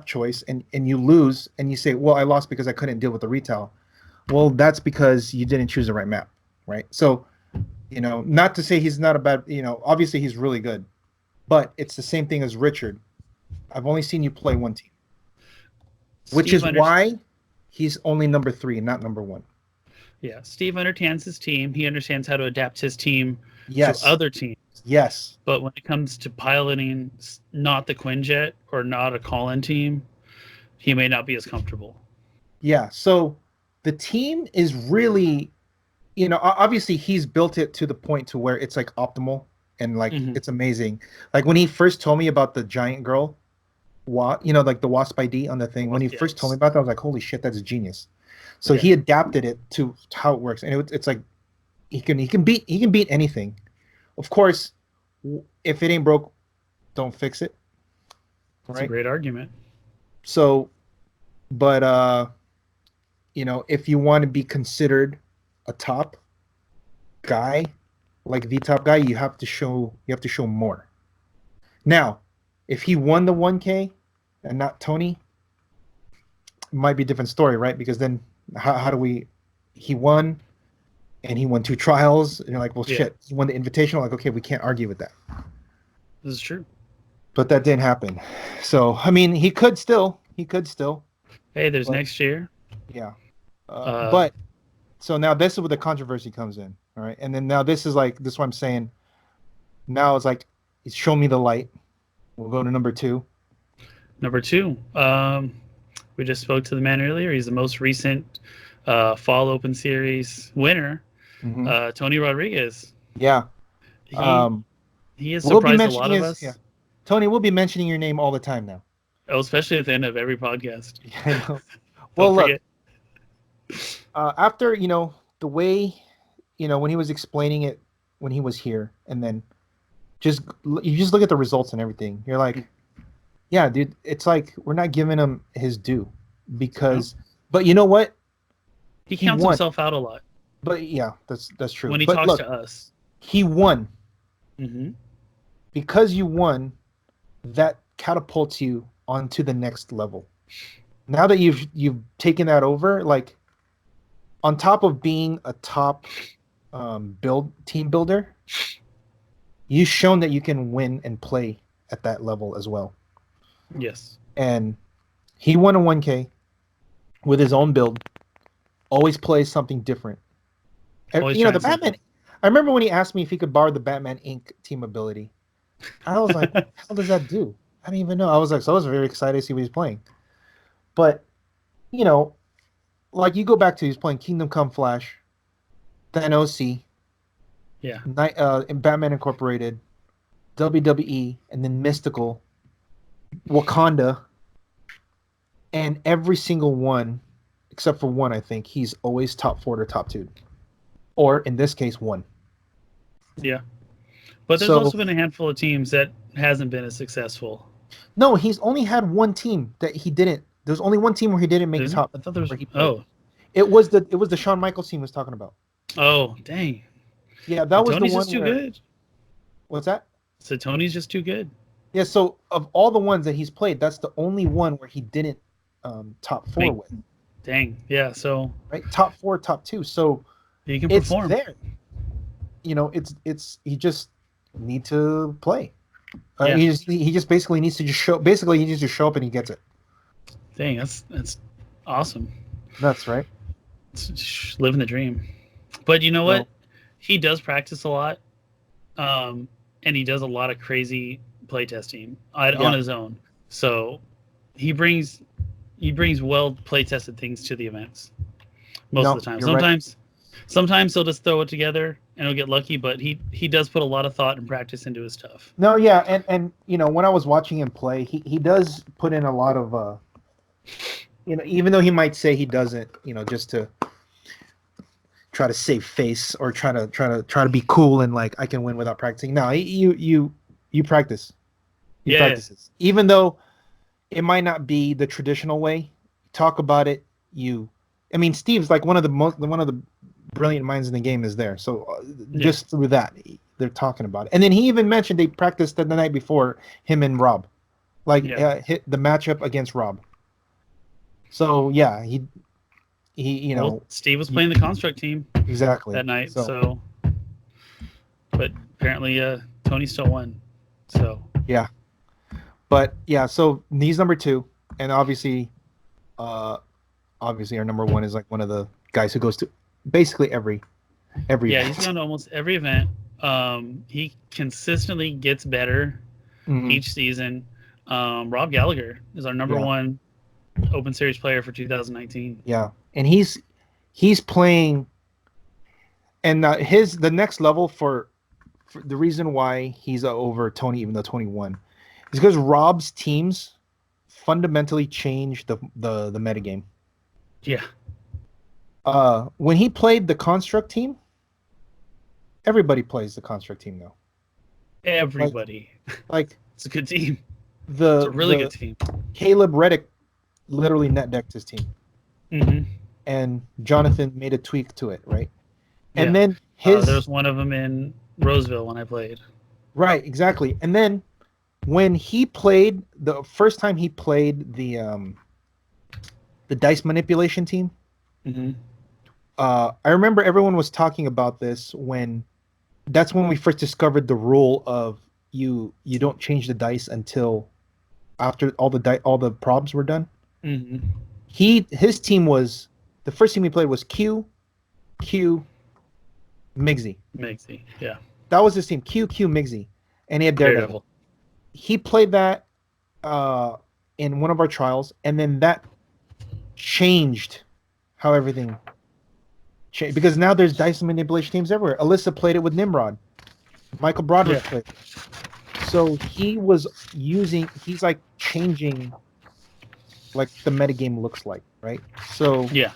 choice, and you lose, and you say, well, I lost because I couldn't deal with the retail. Well, that's because you didn't choose the right map, right? So. Not to say he's not a bad, obviously he's really good, but it's the same thing as Richard. I've only seen you play one team, which is why he's only number 3 and not number 1. Yeah. Steve understands his team. He understands how to adapt his team to other teams. Yes. But when it comes to piloting not the Quinjet or not a call-in team, he may not be as comfortable. Yeah. So the team is really, obviously he's built it to the point to where it's like optimal and like it's amazing. Like when he first told me about the giant girl, like the Wasp ID on the thing. When he first told me about that, I was like, holy shit, that's genius. So he adapted it to how it works, and it's like he can beat anything. Of course, if it ain't broke, don't fix it. That's a great argument. So, but if you want to be considered a top guy, like the top guy, you have to show more. Now, if he won the 1K and not Tony, it might be a different story, right? Because then how do we? He won, and he won 2 trials, and you're like, well, shit, he won the invitational. Like, okay, we can't argue with that. This is true. But that didn't happen. So, I mean, he could still. Hey, there's next year. Yeah. But so now this is where the controversy comes in. All right. And then now this is what I'm saying. Now it's like, show me the light. We'll go to number 2. Number 2. We just spoke to the man earlier. He's the most recent Fall Open Series winner, Tony Rodriguez. Yeah. He has surprised a lot of us. Yeah. Tony, we'll be mentioning your name all the time now. Oh, especially at the end of every podcast. Yeah, I know. Well, look, after, the way, when he was explaining it when he was here, and then you just look at the results and everything. You're like, yeah, dude, it's like we're not giving him his due because, but you know what? He counts himself out a lot. But yeah, that's true. When he talks to us, he won. Mm-hmm. Because you won, that catapults you onto the next level. Now that you've taken that over, like on top of being a top team builder, you've shown that you can win and play at that level as well. Yes. And he won a 1K with his own build. Always plays something different. The Batman. I remember when he asked me if he could borrow the Batman Inc. team ability. I was like, what the hell does that do? I didn't even know. I was very excited to see what he's playing. But, like you go back to, he's playing Kingdom Come Flash, then OC, yeah, Batman Incorporated, WWE, and then Mystical, Wakanda, and every single one, except for one, I think, he's always top 4 or top 2. Or, in this case, 1. Yeah. But there's also been a handful of teams that hasn't been as successful. No, he's only had one team that he didn't. There's only one team where he didn't make top. I thought there was. It was the Shawn Michaels team was talking about. Oh, dang. Yeah, that was Tony's the one. Just too good. What's that? So Tony's just too good. Yeah. So of all the ones that he's played, that's the only one where he didn't top 4 with. Dang. Yeah. So. Right. Top 4, top 2. So. He can perform. There. It's he just need to play. Yeah. He just basically needs to just show. Basically, he needs to show up and he gets it. Dang, that's awesome. That's right. It's living the dream. But you know what? He does practice a lot, and he does a lot of crazy play testing on his own. So he brings well play tested things to the events most of the time. Sometimes he'll just throw it together and he'll get lucky, but he does put a lot of thought and practice into his stuff. No, yeah, and when I was watching him play, he does put in a lot of even though he might say he doesn't, just to try to save face or try to be cool and like I can win without practicing. No, you practice. He practices. Even though it might not be the traditional way, talk about it. Steve's like one of the brilliant minds in the game is there. So just through that, they're talking about it. And then he even mentioned they practiced the night before, him and Rob, hit the matchup against Rob. So yeah, he Steve was playing the Construct team exactly that night. So but apparently Tony still won. So yeah, but yeah, so he's number 2, and obviously our number 1 is like one of the guys who goes to basically every event. He's gone to almost every event. He consistently gets better each season. Rob Gallagher is our number 1 Open Series player for 2019. Yeah, and he's playing, and the next level for the reason why he's over Tony, even though Tony won, is because Rob's teams fundamentally changed the metagame. Yeah. When he played the Construct team, everybody plays the Construct team now. Everybody. Like it's a good team. It's a really good team. Caleb Reddick literally net decked his team. Mm-hmm. And Jonathan made a tweak to it, right? And then there's one of them in Roseville when I played. Right, exactly. And then when he played the first time he played the dice manipulation team, I remember everyone was talking about this that's when we first discovered the rule of you don't change the dice until after all the probs were done. Mm-hmm. His team was the first team he played was Q, Migsy. Yeah. That was his team, Q, Migsy, and he had Daredevil. He played that in one of our trials, and then that changed how everything changed, because now there's dice manipulation teams everywhere. Alyssa played it with Nimrod. Michael Broderick played it. So he's like changing like the metagame looks like, right? So Yeah.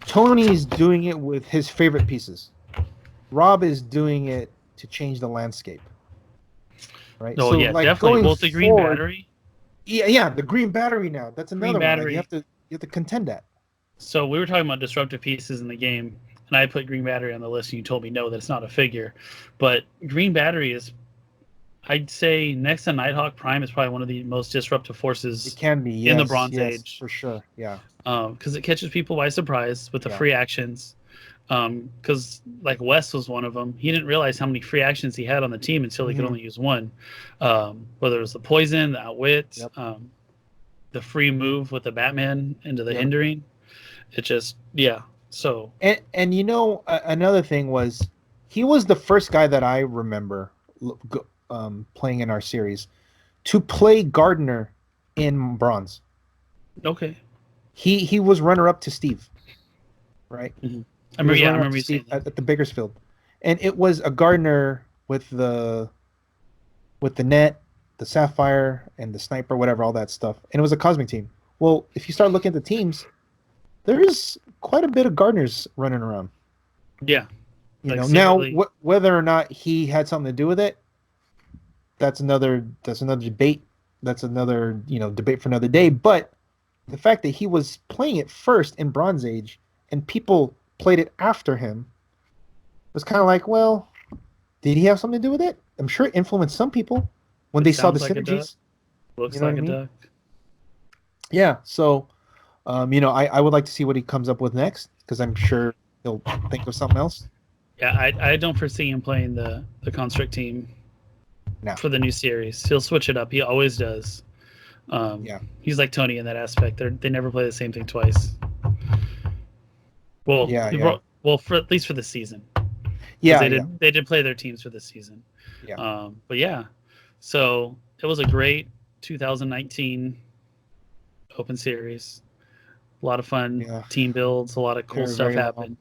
Tony's doing it with his favorite pieces. Rob is doing it to change the landscape. Right? Oh, so yeah, like definitely. Both the green forward, battery. Yeah, the green battery now. That's another Green one. battery. Like you have to contend that. So we were talking about disruptive pieces in the game, and I put green battery on the list, and you told me no, that it's not a figure. But green battery is, I'd say, next to Nighthawk Prime, is probably one of the most disruptive forces. It can be, yes, in the Bronze yes, Age, for sure. Yeah. Because it catches people by surprise with the free actions. Because like Wes was one of them. He didn't realize how many free actions he had on the team until he could only use one. Whether it was the poison, the outwit, the free move with the Batman into the hindering. It just, So and you know, another thing was, he was the first guy that I remember playing in our series to play Gardner in Bronze. Okay. He was runner up to Steve, right? Mm-hmm. I remember you Steve saying at the Bakersfield, and it was a Gardner with the net, the Sapphire, and the Sniper, whatever, all that stuff, and it was a Cosmic team. Well, if you start looking at the teams, there is quite a bit of Gardners running around. Yeah. You know, now whether or not he had something to do with it, that's another debate. That's another debate for another day. But the fact that he was playing it first in Bronze Age and people played it after him was kind of like, well, did he have something to do with it? I'm sure it influenced some people when they saw the synergies. Looks like a duck. Yeah. So, I would like to see what he comes up with next, because I'm sure he'll think of something else. Yeah, I don't foresee him playing the Construct team for the new series. He'll switch it up. He always does. He's like Tony in that aspect. They never play the same thing twice. Well, for at least for the season. Yeah, they did play their teams for the season. Yeah. But yeah, so it was a great 2019 Open Series. A lot of fun team builds. A lot of cool stuff happened.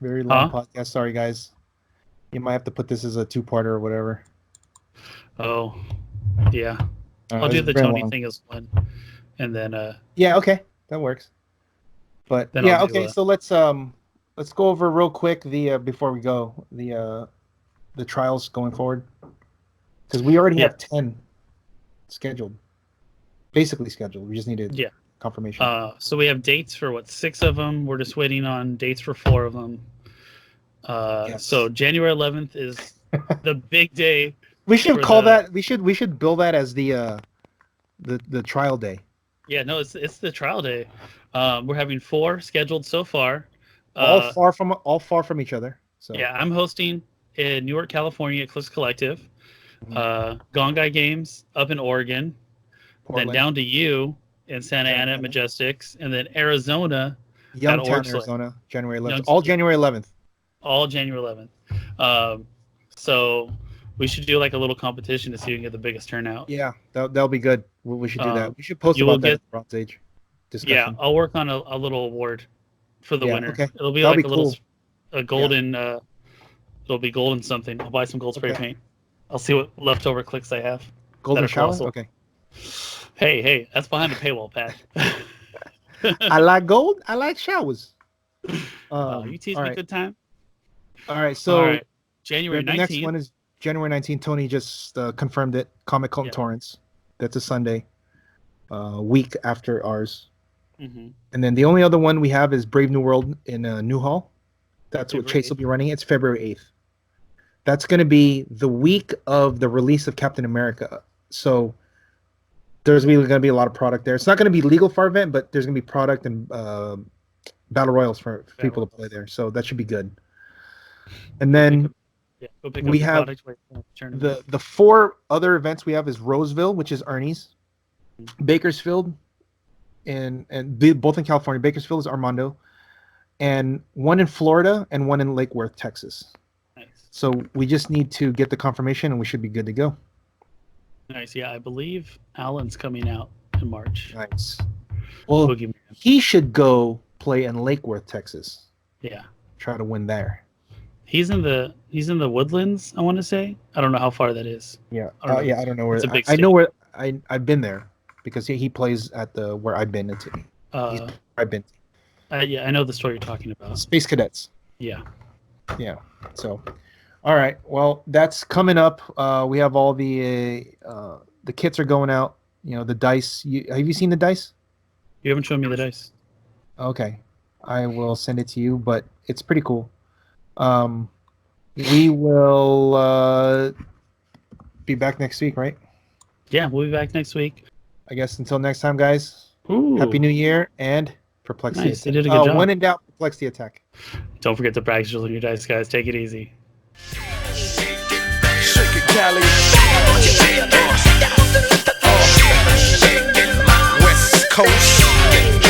Very long podcast. Sorry, guys. You might have to put this as a two-parter or whatever. Oh, yeah. I'll do the Tony thing as one, and then yeah, okay, that works. But yeah, okay. So let's go over real quick before we go the trials going forward, because we already have 10 scheduled, basically scheduled. We just needed confirmation. So we have dates for 6 of them. We're just waiting on dates for 4 of them. So January 11th is the big day. We should call that. We should bill that as the trial day. Yeah, no, it's the trial day. We're having 4 scheduled so far. All far from each other. So yeah, I'm hosting in Newark, California, Eclipse Collective. Gongai Games up in Oregon. Portland. Then down to you in Santa Ana at Majestix, and then Arizona. Youngtown, Arizona, January 11th. All January 11th. All January 11th. So we should do like a little competition to see who can get the biggest turnout. Yeah, that'll be good. We should do that. We should post about that Bronze Age discussion. Yeah, I'll work on a little award for the winner. Okay. It'll be like a golden. It'll be golden something. I'll buy some gold spray paint. I'll see what leftover clicks I have. Golden shower. Okay. Hey, that's behind the paywall, Pat. I like gold. I like showers. You teach me good time. All right, so January 19th. The next one is January 19th. Tony just confirmed it. Comic Con Torrance. That's a Sunday, week after ours. Mm-hmm. And then the only other one we have is Brave New World in Newhall. That's what Chase will be running. It's February 8th. That's going to be the week of the release of Captain America. So there's really going to be a lot of product there. It's not going to be legal for our event, but there's going to be product and battle royals for people to play there. So that should be good. And then we have the 4 other events we have is Roseville, which is Ernie's, Bakersfield, and both in California. Bakersfield is Armando, and one in Florida and one in Lake Worth, Texas. Nice. So we just need to get the confirmation, and we should be good to go. Nice. Yeah, I believe Alan's coming out in March. Nice. Well, Boogeyman. he should go play in Lake Worth, Texas. Yeah. Try to win there. He's in the Woodlands, I want to say. I don't know how far that is. Yeah. I don't know. I don't know where. It's a big I know state. where I've been there because he plays at the where I've been into. I've been. Yeah, I know the story you're talking about. Space Cadets. Yeah. Yeah. So, all right. Well, that's coming up. We have all the kits are going out. You know, the dice. Have you seen the dice? You haven't shown me the dice. Okay, I will send it to you. But it's pretty cool. We will be back next week, right? Yeah, we'll be back next week. I guess until next time, guys. Ooh. Happy New Year and Perplexity. Nice. They did a good job. When in doubt, Perplexity attack. Don't forget to practice on your dice, guys. Take it easy. Shake it, Cali. West Coast.